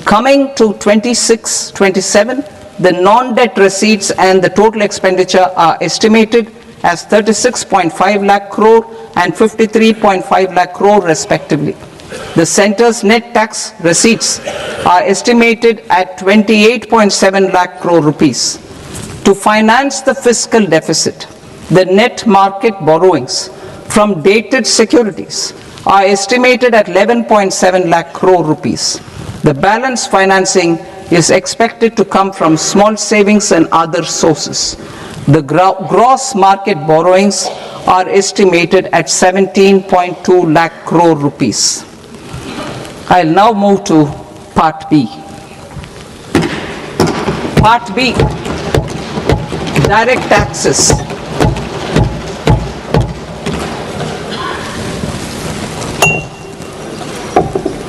Coming to 26-27, the non-debt receipts and the total expenditure are estimated as 36.5 lakh crore and 53.5 lakh crore respectively. The centre's net tax receipts are estimated at 28.7 lakh crore rupees. To finance the fiscal deficit, the net market borrowings from dated securities are estimated at 11.7 lakh crore rupees. The balance financing is expected to come from small savings and other sources. The gross market borrowings are estimated at 17.2 lakh crore rupees. I'll now move to Part B. Part B, direct taxes.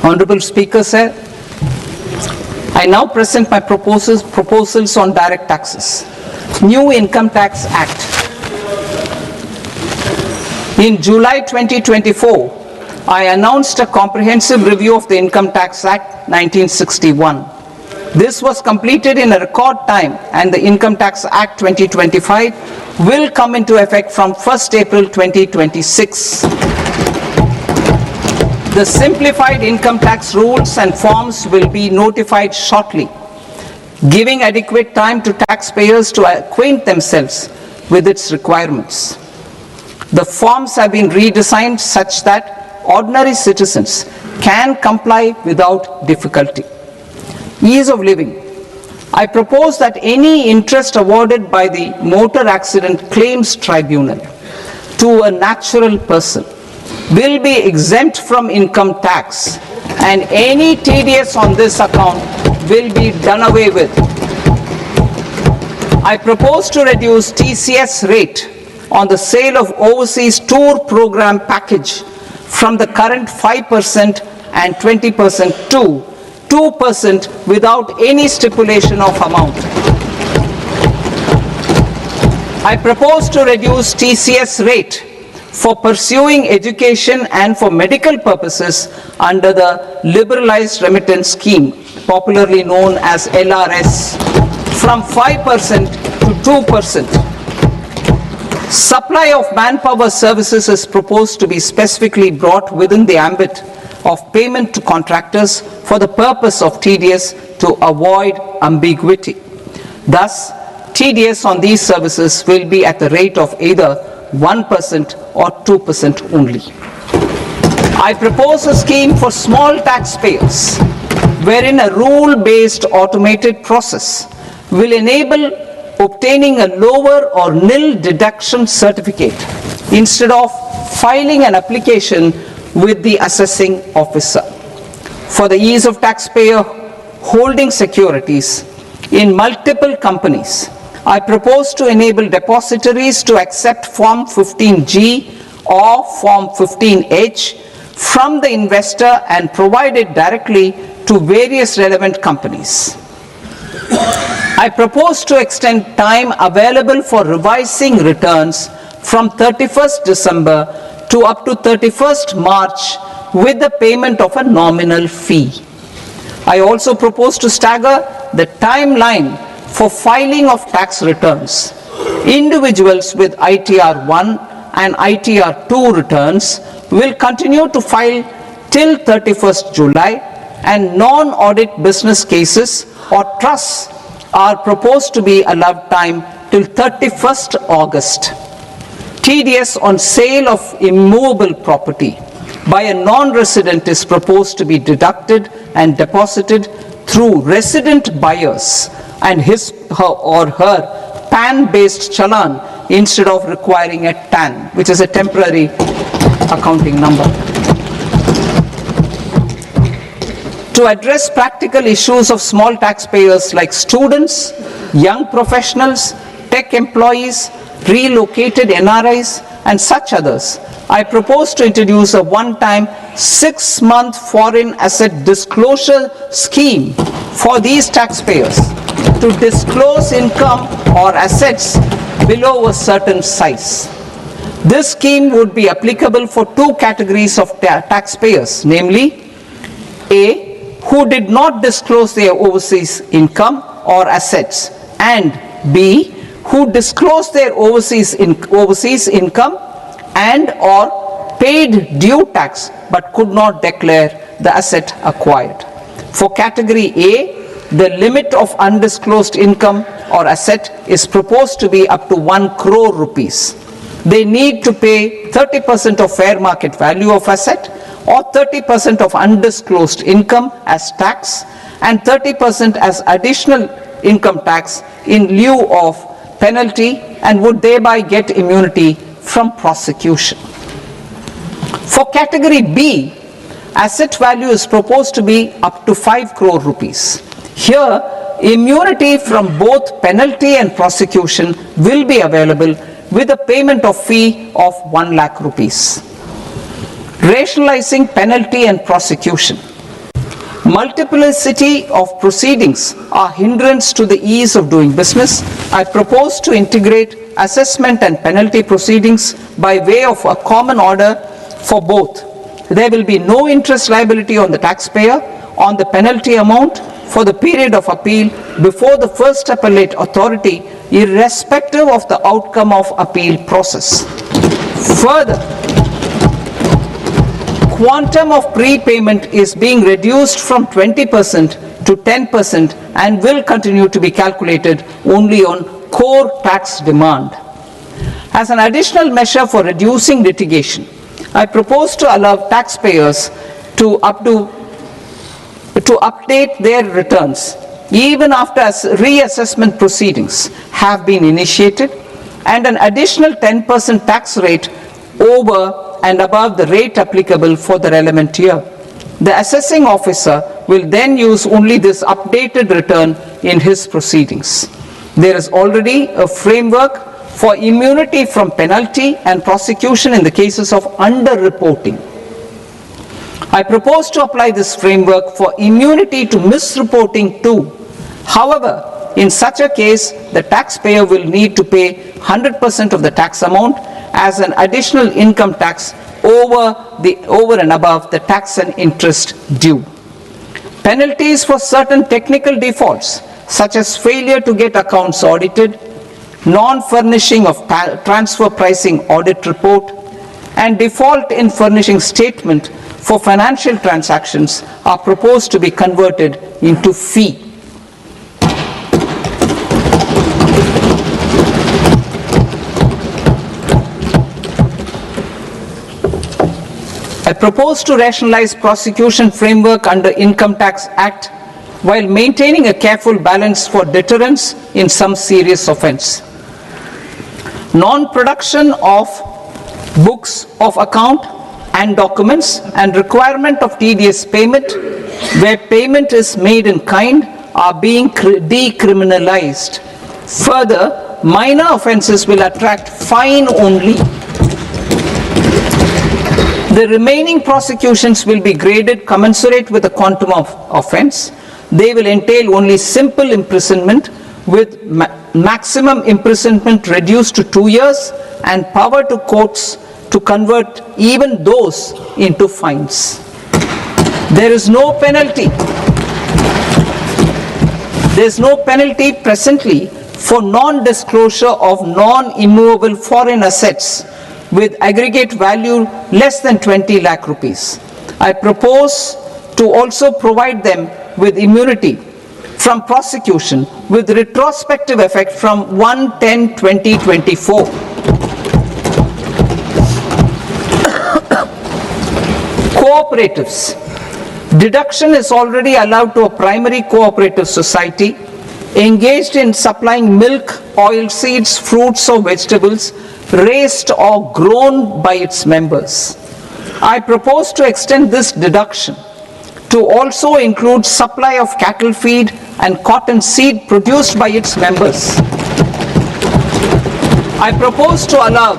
Honorable Speaker, sir, I now present my proposals on direct taxes. New Income Tax Act. In July 2024, I announced a comprehensive review of the Income Tax Act 1961. This was completed in a record time, and the Income Tax Act 2025 will come into effect from 1st April 2026. The simplified income tax rules and forms will be notified shortly, giving adequate time to taxpayers to acquaint themselves with its requirements. The forms have been redesigned such that ordinary citizens can comply without difficulty. Ease of living. I propose that any interest awarded by the Motor Accident Claims Tribunal to a natural person will be exempt from income tax, and any TDS on this account will be done away with. I propose to reduce TCS rate on the sale of overseas tour program package from the current 5% and 20% to 2% without any stipulation of amount. I propose to reduce TCS rate for pursuing education and for medical purposes under the Liberalized Remittance Scheme, popularly known as LRS, from 5% to 2%. Supply of manpower services is proposed to be specifically brought within the ambit of payment to contractors for the purpose of TDS to avoid ambiguity. Thus, TDS on these services will be at the rate of either 1% or 2% only. I propose a scheme for small taxpayers wherein a rule-based automated process will enable obtaining a lower or nil deduction certificate instead of filing an application with the assessing officer. For the ease of taxpayer holding securities in multiple companies, I propose to enable depositories to accept Form 15G or Form 15H from the investor and provide it directly to various relevant companies. I propose to extend time available for revising returns from 31st December to up to 31st March with the payment of a nominal fee. I also propose to stagger the timeline for filing of tax returns. Individuals with ITR 1 and ITR 2 returns will continue to file till 31st July, and non-audit business cases or trusts are proposed to be allowed time till 31st August. TDS on sale of immovable property by a non-resident is proposed to be deducted and deposited through resident buyers and his or her PAN-based challan instead of requiring a TAN, which is a temporary accounting number. To address practical issues of small taxpayers like students, young professionals, tech employees, relocated NRIs, and such others, I propose to introduce a one-time 6-month foreign asset disclosure scheme for these taxpayers to disclose income or assets below a certain size. This scheme would be applicable for two categories of taxpayers, namely A, who did not disclose their overseas income or assets, and B, who disclosed their overseas income and or paid due tax but could not declare the asset acquired. For category A, the limit of undisclosed income or asset is proposed to be up to 1 crore rupees. They need to pay 30% of fair market value of asset or 30% of undisclosed income as tax and 30% as additional income tax in lieu of penalty, and would thereby get immunity from prosecution. For category B, asset value is proposed to be up to 5 crore rupees. Here, immunity from both penalty and prosecution will be available with a payment of fee of 1 lakh rupees. Rationalizing penalty and prosecution. Multiplicity of proceedings are hindrance to the ease of doing business. I propose to integrate assessment and penalty proceedings by way of a common order for both. There will be no interest liability on the taxpayer on the penalty amount for the period of appeal before the first appellate authority, irrespective of the outcome of appeal process. Further, quantum of prepayment is being reduced from 20% to 10% and will continue to be calculated only on core tax demand. As an additional measure for reducing litigation, I propose to allow taxpayers to update their returns even after reassessment proceedings have been initiated, and an additional 10% tax rate over and above the rate applicable for the relevant year. The assessing officer will then use only this updated return in his proceedings. There is already a framework for immunity from penalty and prosecution in the cases of underreporting. I propose to apply this framework for immunity to misreporting too. However, in such a case, the taxpayer will need to pay 100% of the tax amount as an additional income tax over and above the tax and interest due. Penalties for certain technical defaults, such as failure to get accounts audited, non-furnishing of transfer pricing audit report, and default in furnishing statement for financial transactions are proposed to be converted into fee. I propose to rationalize prosecution framework under Income Tax Act while maintaining a careful balance for deterrence in some serious offence. Non-production of books of account and documents and requirement of TDS payment where payment is made in kind are being decriminalized. Further, minor offences will attract fine only. The remaining prosecutions will be graded commensurate with the quantum of offence. They will entail only simple imprisonment with maximum imprisonment reduced to 2 years and power to courts to convert even those into fines. There is no penalty. There is no penalty presently for non-disclosure of non-immovable foreign assets with aggregate value less than 20 lakh rupees. I propose to also provide them with immunity from prosecution with retrospective effect from 1/10/2024. Cooperatives. Deduction is already allowed to a primary cooperative society engaged in supplying milk, oilseeds, fruits or vegetables raised or grown by its members. I propose to extend this deduction to also include supply of cattle feed and cotton seed produced by its members. I propose to allow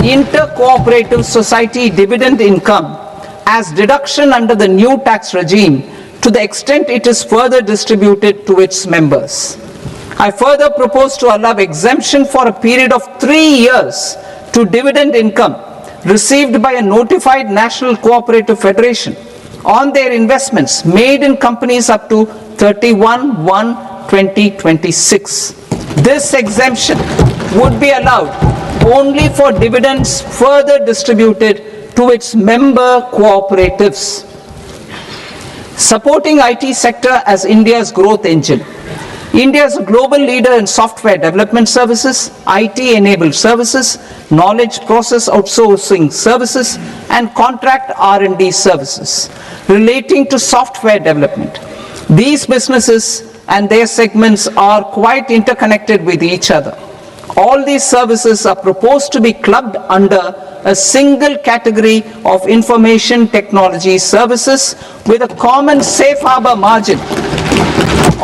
inter-cooperative society dividend income as deduction under the new tax regime to the extent it is further distributed to its members. I further propose to allow exemption for a period of 3 years to dividend income received by a notified national cooperative federation on their investments made in companies up to 31/1/2026. This exemption would be allowed only for dividends further distributed to its member cooperatives. Supporting IT sector as India's growth engine. India is a global leader in software development services, IT-enabled services, knowledge process outsourcing services, and contract R&D services relating to software development. These businesses and their segments are quite interconnected with each other. All these services are proposed to be clubbed under a single category of information technology services with a common safe harbor margin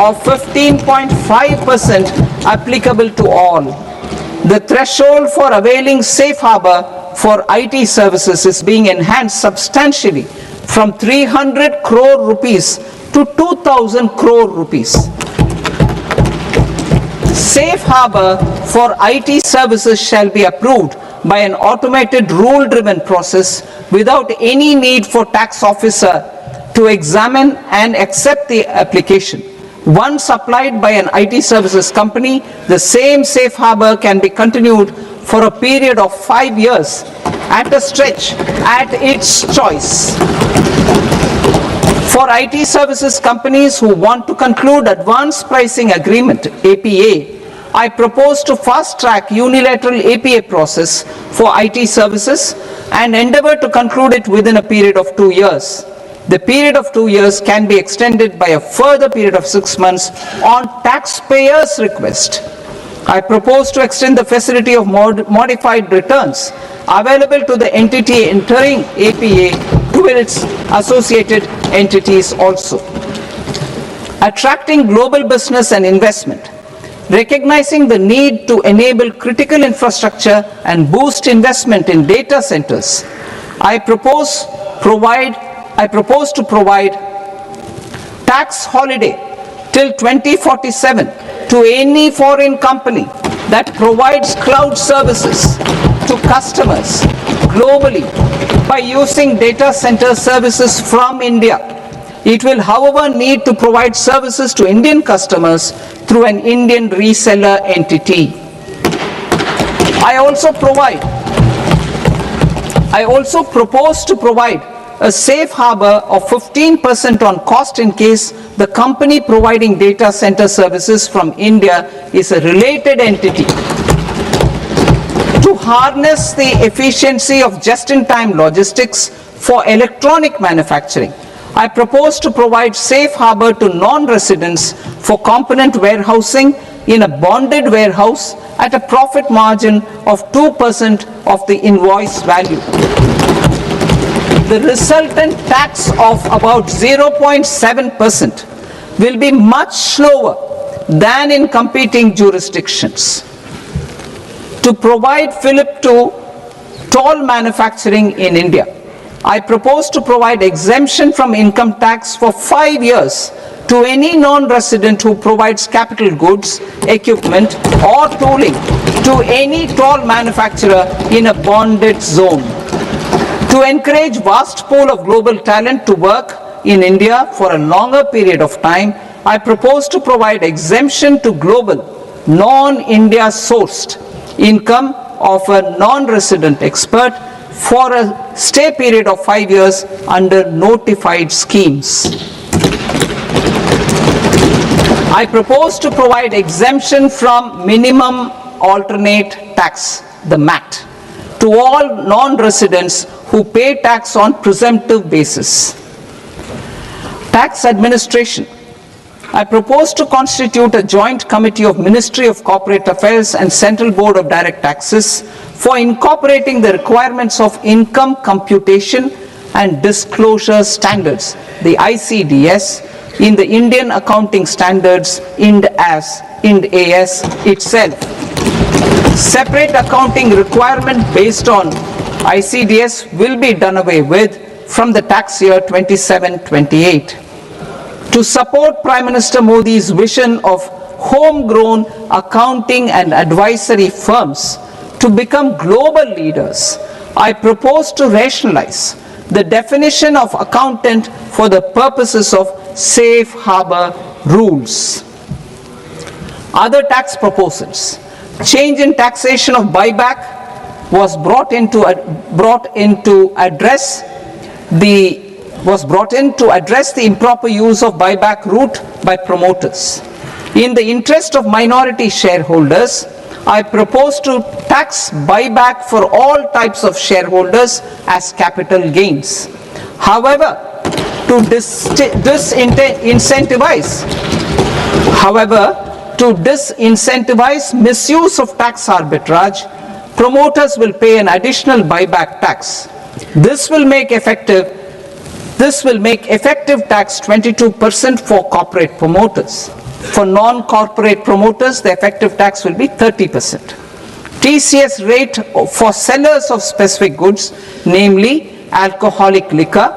of 15.5% applicable to all. The threshold for availing safe harbor for IT services is being enhanced substantially from 300 crore rupees to 2,000 crore rupees. Safe harbor for IT services shall be approved by an automated rule-driven process without any need for tax officer to examine and accept the application. Once applied by an IT services company, the same safe harbor can be continued for a period of 5 years at a stretch at its choice. For IT services companies who want to conclude advanced pricing agreement, APA, I propose to fast-track unilateral APA process for IT services and endeavor to conclude it within a period of 2 years. The period of 2 years can be extended by a further period of 6 months on taxpayers' request. I propose to extend the facility of modified returns available to the entity entering APA to its associated entities also. Attracting global business and investment. Recognizing the need to enable critical infrastructure and boost investment in data centers, I propose to provide tax holiday till 2047 to any foreign company that provides cloud services to customers globally by using data center services from India. It will, however, need to provide services to Indian customers through an Indian reseller entity. I also propose to provide a safe harbor of 15% on cost in case the company providing data center services from India is a related entity. To harness the efficiency of just-in-time logistics for electronic manufacturing, I propose to provide safe harbor to non-residents for component warehousing in a bonded warehouse at a profit margin of 2% of the invoice value. The resultant tax of about 0.7% will be much lower than in competing jurisdictions. To provide fillip to toll manufacturing in India, I propose to provide exemption from income tax for 5 years to any non-resident who provides capital goods, equipment, or tooling to any toll manufacturer in a bonded zone. To encourage vast pool of global talent to work in India for a longer period of time, I propose to provide exemption to global, non-India sourced income of a non-resident expert for a stay period of 5 years under notified schemes. I propose to provide exemption from minimum alternate tax, the MAT, to all non-residents who pay tax on presumptive basis. Tax administration. I propose to constitute a joint committee of Ministry of Corporate Affairs and Central Board of Direct Taxes for incorporating the requirements of income computation and disclosure standards, the ICDS, in the Indian Accounting Standards Ind AS itself. Separate accounting requirement based on ICDS will be done away with from the tax year 27-28. To support Prime Minister Modi's vision of homegrown accounting and advisory firms to become global leaders, I propose to rationalize the definition of accountant for the purposes of safe harbor rules. Other tax proposals. Change in taxation of buyback was brought in to address the improper use of buyback route by promoters. In the interest of minority shareholders, I propose to tax buyback for all types of shareholders as capital gains. However, to disincentivize misuse of tax arbitrage, promoters will pay an additional buyback tax. This will make effective tax 22% for corporate promoters. For non-corporate promoters, the effective tax will be 30%. TCS rate for sellers of specific goods, namely alcoholic liquor,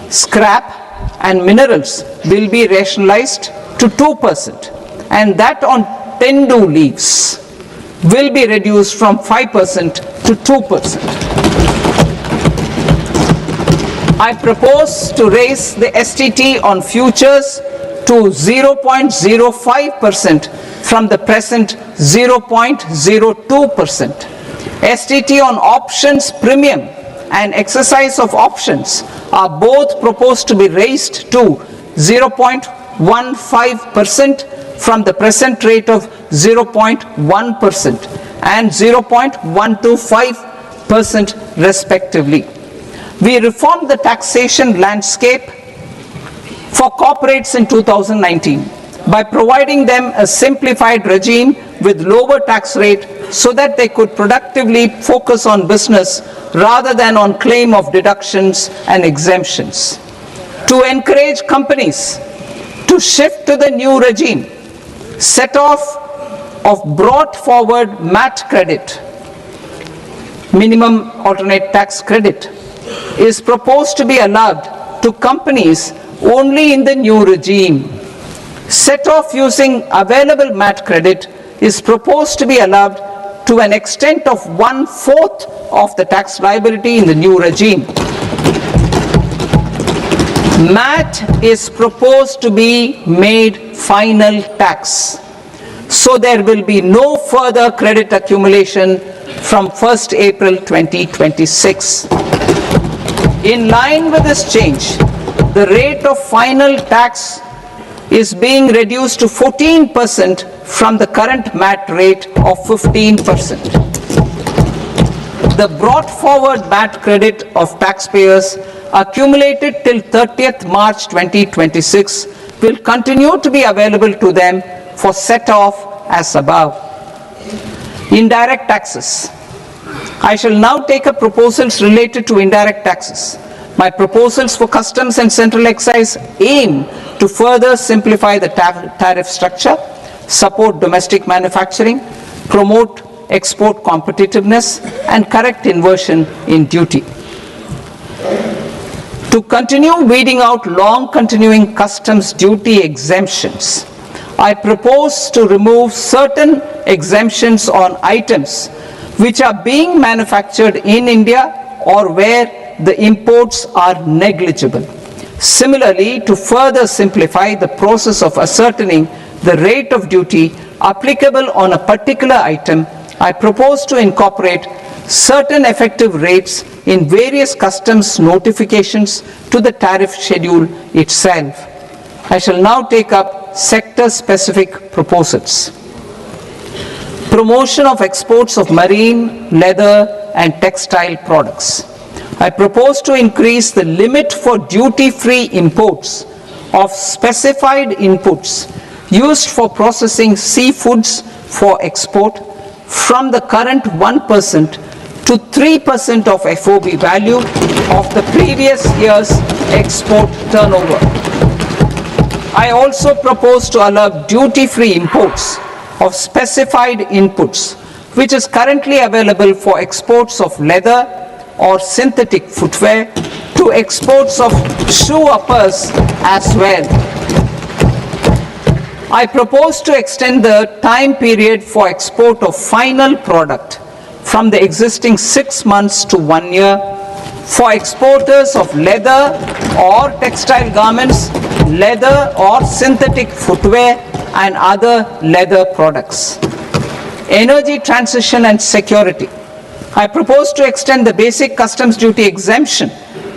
scrap, and minerals, will be rationalized to 2%, and that on tendu leaves will be reduced from 5% to 2%. I propose to raise the STT on futures to 0.05% from the present 0.02%. STT on options premium and exercise of options are both proposed to be raised to 0.15% from the present rate of 0.1% and 0.125% respectively. We reformed the taxation landscape for corporates in 2019 by providing them a simplified regime with lower tax rate so that they could productively focus on business rather than on claim of deductions and exemptions. To encourage companies to shift to the new regime, set off of brought forward MAT credit, minimum alternate tax credit, is proposed to be allowed to companies only in the new regime. Set off using available MAT credit is proposed to be allowed to an extent of 1/4 of the tax liability in the new regime. MAT is proposed to be made final tax. so there will be no further credit accumulation from 1st April 2026. In line with this change, the rate of final tax is being reduced to 14% from the current MAT rate of 15%. The brought forward MAT credit of taxpayers accumulated till 30th March 2026 will continue to be available to them for set-off as above. Indirect taxes. I shall now take up proposals related to indirect taxes. My proposals for customs and central excise aim to further simplify the tariff structure, support domestic manufacturing, promote export competitiveness, and correct inversion in duty. To continue weeding out long continuing customs duty exemptions, I propose to remove certain exemptions on items which are being manufactured in India or where the imports are negligible. Similarly, to further simplify the process of ascertaining the rate of duty applicable on a particular item, I propose to incorporate certain effective rates in various customs notifications to the tariff schedule itself. I shall now take up sector-specific proposals. Promotion of exports of marine, leather, and textile products. I propose to increase the limit for duty-free imports of specified inputs used for processing seafoods for export from the current 1% to 3% of FOB value of the previous year's export turnover. I also propose to allow duty-free imports of specified inputs, which is currently available for exports of leather or synthetic footwear, to exports of shoe uppers as well. I propose to extend the time period for export of final product from the existing 6 months to 1 year for exporters of leather or textile garments, leather or synthetic footwear, and other leather products. Energy transition and security. I propose to extend the basic customs duty exemption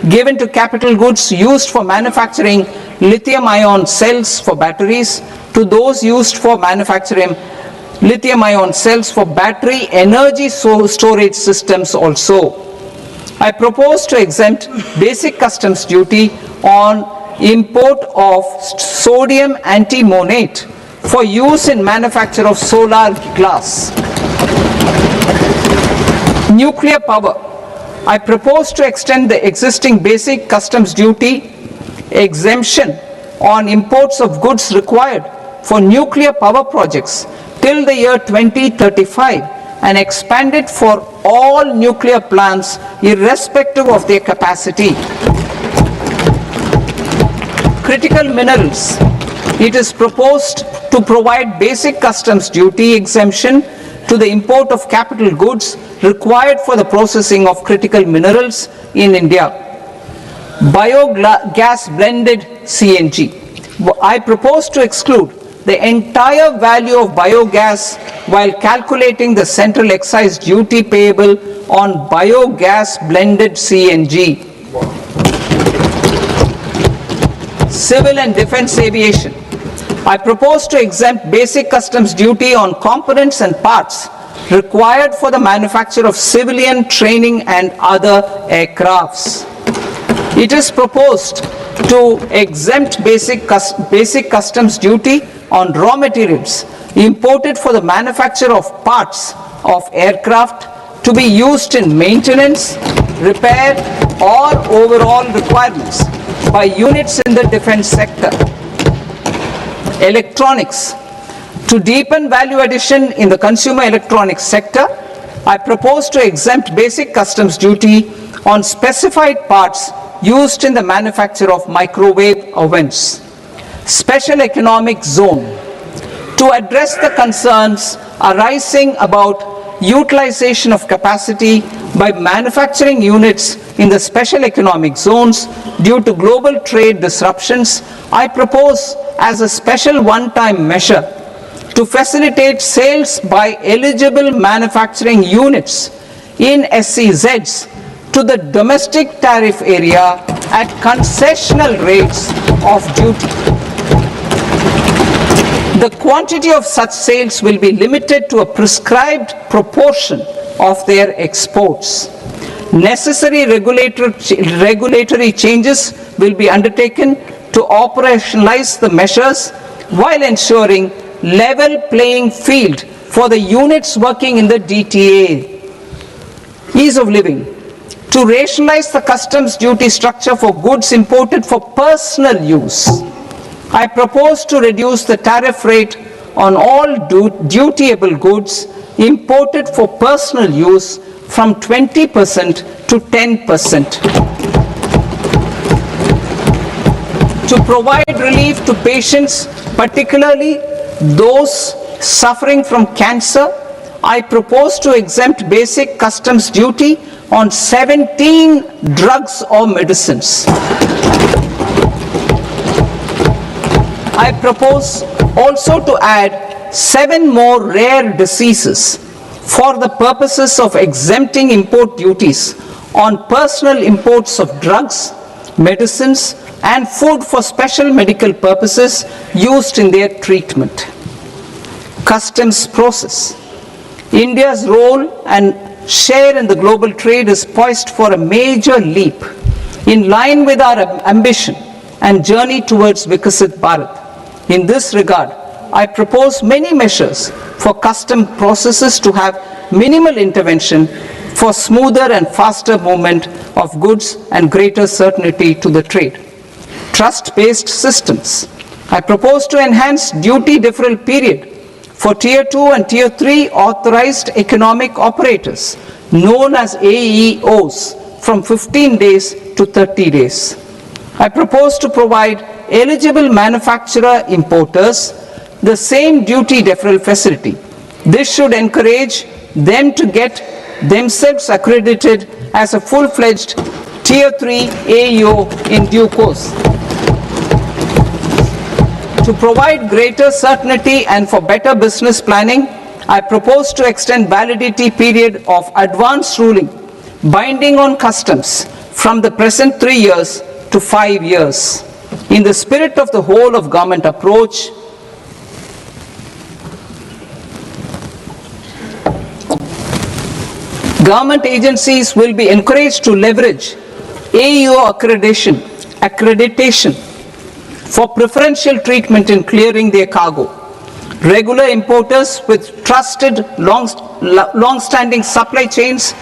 given to capital goods used for manufacturing lithium-ion cells for batteries to those used for manufacturing lithium-ion cells for battery energy storage systems also. I propose to exempt basic customs duty on import of sodium antimonate for use in manufacture of solar glass. Nuclear power. I propose to extend the existing basic customs duty exemption on imports of goods required for nuclear power projects till the year 2035 and expand it for all nuclear plants irrespective of their capacity. Critical minerals. It is proposed to provide basic customs duty exemption to the import of capital goods required for the processing of critical minerals in India. Biogas blended CNG. I propose to exclude the entire value of biogas while calculating the central excise duty payable on biogas blended CNG. Civil and defense aviation. I propose to exempt basic customs duty on components and parts required for the manufacture of civilian training and other aircrafts. It is proposed to exempt basic customs duty on raw materials imported for the manufacture of parts of aircraft to be used in maintenance, repair, or overall requirements by units in the defense sector. Electronics. To deepen value addition in the consumer electronics sector, I propose to exempt basic customs duty on specified parts used in the manufacture of microwave ovens. Special economic zone. To address the concerns arising about utilization of capacity by manufacturing units in the special economic zones due to global trade disruptions, I propose as a special one-time measure to facilitate sales by eligible manufacturing units in SEZs to the domestic tariff area at concessional rates of duty. The quantity of such sales will be limited to a prescribed proportion of their exports. Necessary regulatory changes will be undertaken to operationalize the measures while ensuring level playing field for the units working in the DTA. Ease of living. To rationalize the customs duty structure for goods imported for personal use, I propose to reduce the tariff rate on all dutiable goods imported for personal use from 20% to 10%. To provide relief to patients, particularly those suffering from cancer, I propose to exempt basic customs duty on 17 drugs or medicines. I propose also to add 7 more rare diseases for the purposes of exempting import duties on personal imports of drugs, medicines, and food for special medical purposes used in their treatment. Customs process. India's role and share in the global trade is poised for a major leap in line with our ambition and journey towards Vikasit Bharat. In this regard, I propose many measures for custom processes to have minimal intervention for smoother and faster movement of goods and greater certainty to the trade. Trust-based systems. I propose to enhance duty deferral period for Tier 2 and Tier 3 authorized economic operators, known as AEOs, from 15 days to 30 days. I propose to provide eligible manufacturer importers the same duty deferral facility. This should encourage them to get themselves accredited as a full-fledged Tier 3 AEO in due course. To provide greater certainty and for better business planning, I propose to extend validity period of advance ruling binding on customs from the present 3 years to 5 years. In the spirit of the whole of government approach, government agencies will be encouraged to leverage AEO accreditation for preferential treatment in clearing their cargo. Regular importers with trusted long-standing supply chains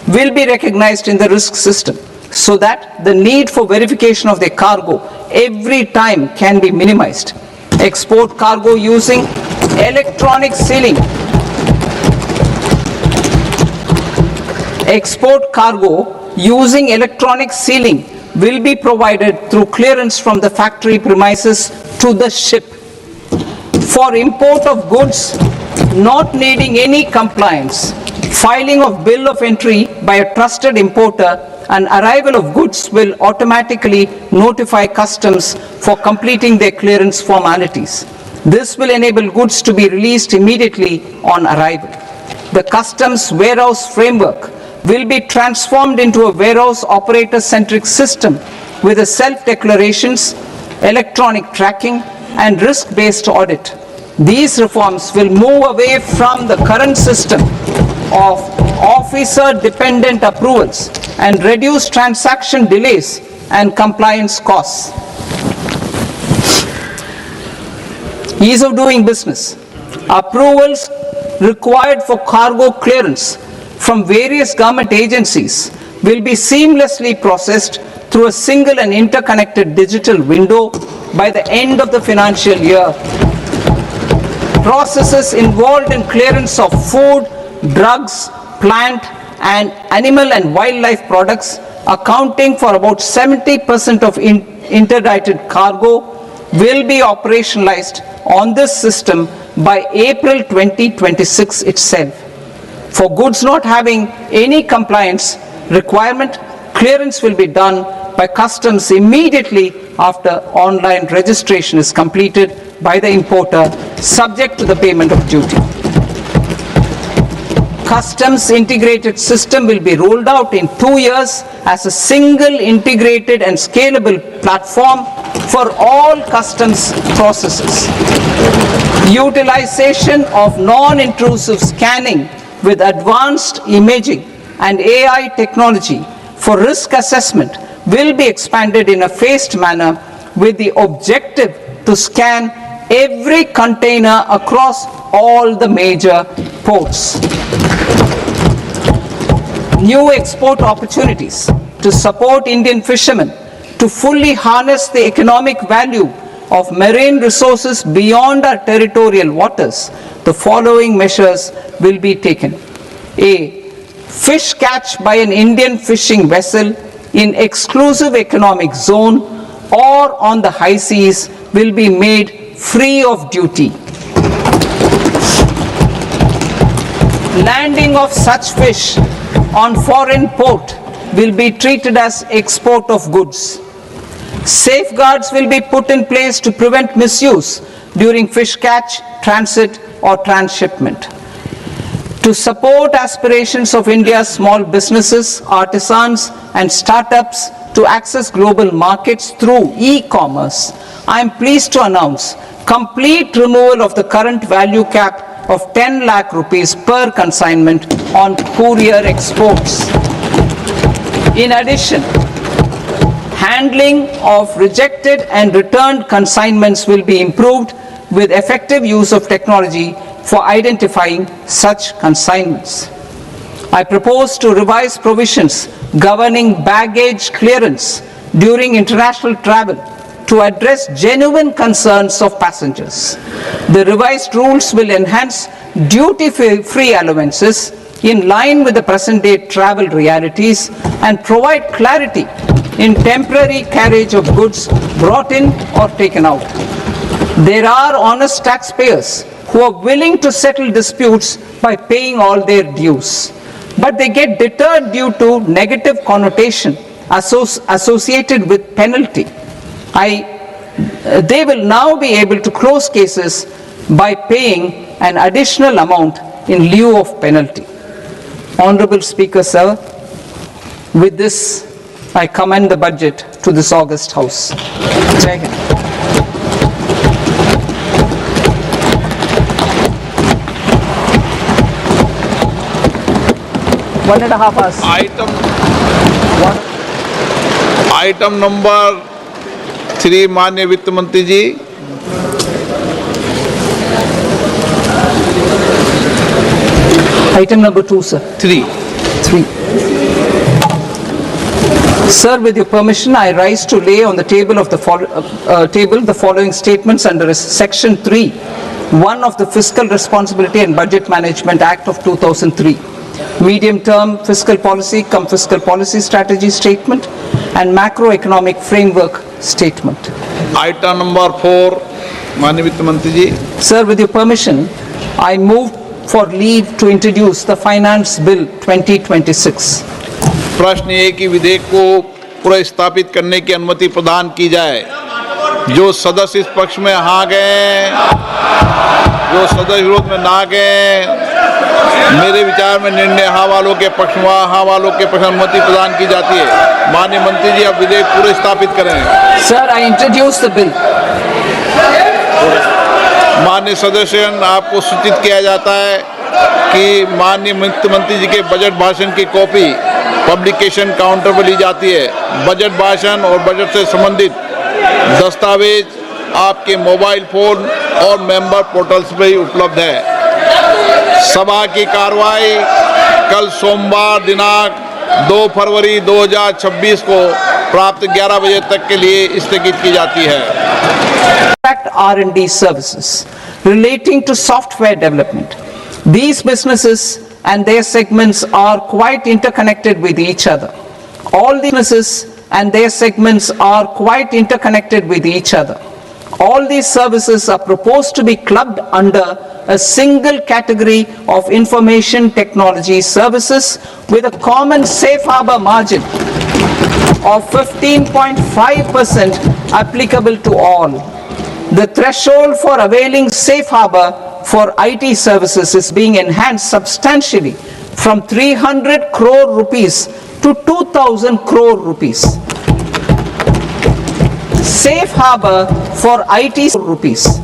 will be recognized in the risk system so that the need for verification of their cargo every time can be minimized. Export cargo using electronic sealing. Export cargo using electronic sealing will be provided through clearance from the factory premises to the ship. For import of goods not needing any compliance, filing of bill of entry by a trusted importer and arrival of goods will automatically notify customs for completing their clearance formalities. This will enable goods to be released immediately on arrival. The customs warehouse framework will be transformed into a warehouse operator-centric system with a self-declarations, electronic tracking, and risk-based audit. These reforms will move away from the current system of officer-dependent approvals and reduce transaction delays and compliance costs. Ease of doing business. Approvals required for cargo clearance from various government agencies will be seamlessly processed through a single and interconnected digital window by the end of the financial year. Processes involved in clearance of food, drugs, plant, and animal and wildlife products, accounting for about 70% of interdicted cargo, will be operationalized on this system by April 2026 itself. For goods not having any compliance requirement, clearance will be done by customs immediately after online registration is completed by the importer, subject to the payment of duty. Customs integrated system will be rolled out in 2 years as a single integrated and scalable platform for all customs processes. Utilization of non-intrusive scanning with advanced imaging and AI technology for risk assessment will be expanded in a phased manner with the objective to scan every container across all the major ports. New export opportunities to support Indian fishermen to fully harness the economic value of marine resources beyond our territorial waters. The following measures will be taken. A. Fish catch by an Indian fishing vessel in exclusive economic zone or on the high seas will be made free of duty. Landing of such fish on foreign port will be treated as export of goods. Safeguards will be put in place to prevent misuse during fish catch, transit or transshipment. To support aspirations of India's small businesses, artisans and startups to access global markets through e-commerce, I am pleased to announce complete removal of the current value cap of 10 lakh rupees per consignment on courier exports. In addition, handling of rejected and returned consignments will be improved with effective use of technology for identifying such consignments. I propose to revise provisions governing baggage clearance during international travel to address genuine concerns of passengers. The revised rules will enhance duty-free allowances in line with the present-day travel realities and provide clarity in temporary carriage of goods brought in or taken out. There are honest taxpayers who are willing to settle disputes by paying all their dues, but they get deterred due to negative connotation associated with penalty. They will now be able to close cases by paying an additional amount in lieu of penalty. Honorable Speaker, sir, with this I commend the budget to this august House. Jai Hind. One and a half hours. Item number 3, माननीय वित्त मंत्री जी. Item number 2, sir. 3. Sir, with your permission, I rise to lay on the table of the following statements under Section 3(1) of the Fiscal Responsibility and Budget Management Act of 2003. Medium-term fiscal policy cum fiscal policy strategy statement and macroeconomic framework statement. Item number 4, माननीय वित्त मंत्री जी. Sir, with your permission, I move for leave to introduce the Finance Bill 2026. प्रश्न ये कि विधेयक को पुनर्स्थापित करने की अनुमति प्रदान की जाए. जो सदस्य इस पक्ष में हाँ गए, जो सदस्य विरोध में ना गए, मेरे विचार में निर्णय हाँ वालों के पक्ष में, हाँ वालों के पक्ष में अनुमति प्रदान की जाती है. माननीय मंत्री जी, अब विधेयक पुनर्स्थापित करें. Sir, I introduce the bill. माननीय सदस्यगण, आपको सूचित किया जाता है कि माननीय वित्त मंत्री जी के बजट भाषण की कॉपी पब्लिकेशन काउंटर पर ली जाती है. बजट भाषण और बजट से संबंधित दस्तावेज आपके मोबाइल फोन और मेंबर पोर्टल्स पर ही उपलब्ध है. सभा की कार्रवाई कल सोमवार दिनांक 2 फरवरी 2026 को प्राप्त 11 बजे तक के लिए स्थगित की जाती है. R&D services relating to software development. These businesses and their segments are quite interconnected with each other. All these businesses and their segments are quite interconnected with each other. All these services are proposed to be clubbed under a single category of information technology services with a common safe harbor margin of 15.5% applicable to all. The threshold for availing safe harbor for IT services is being enhanced substantially from 300 crore rupees to 2,000 crore rupees. Safe harbor for IT rupees.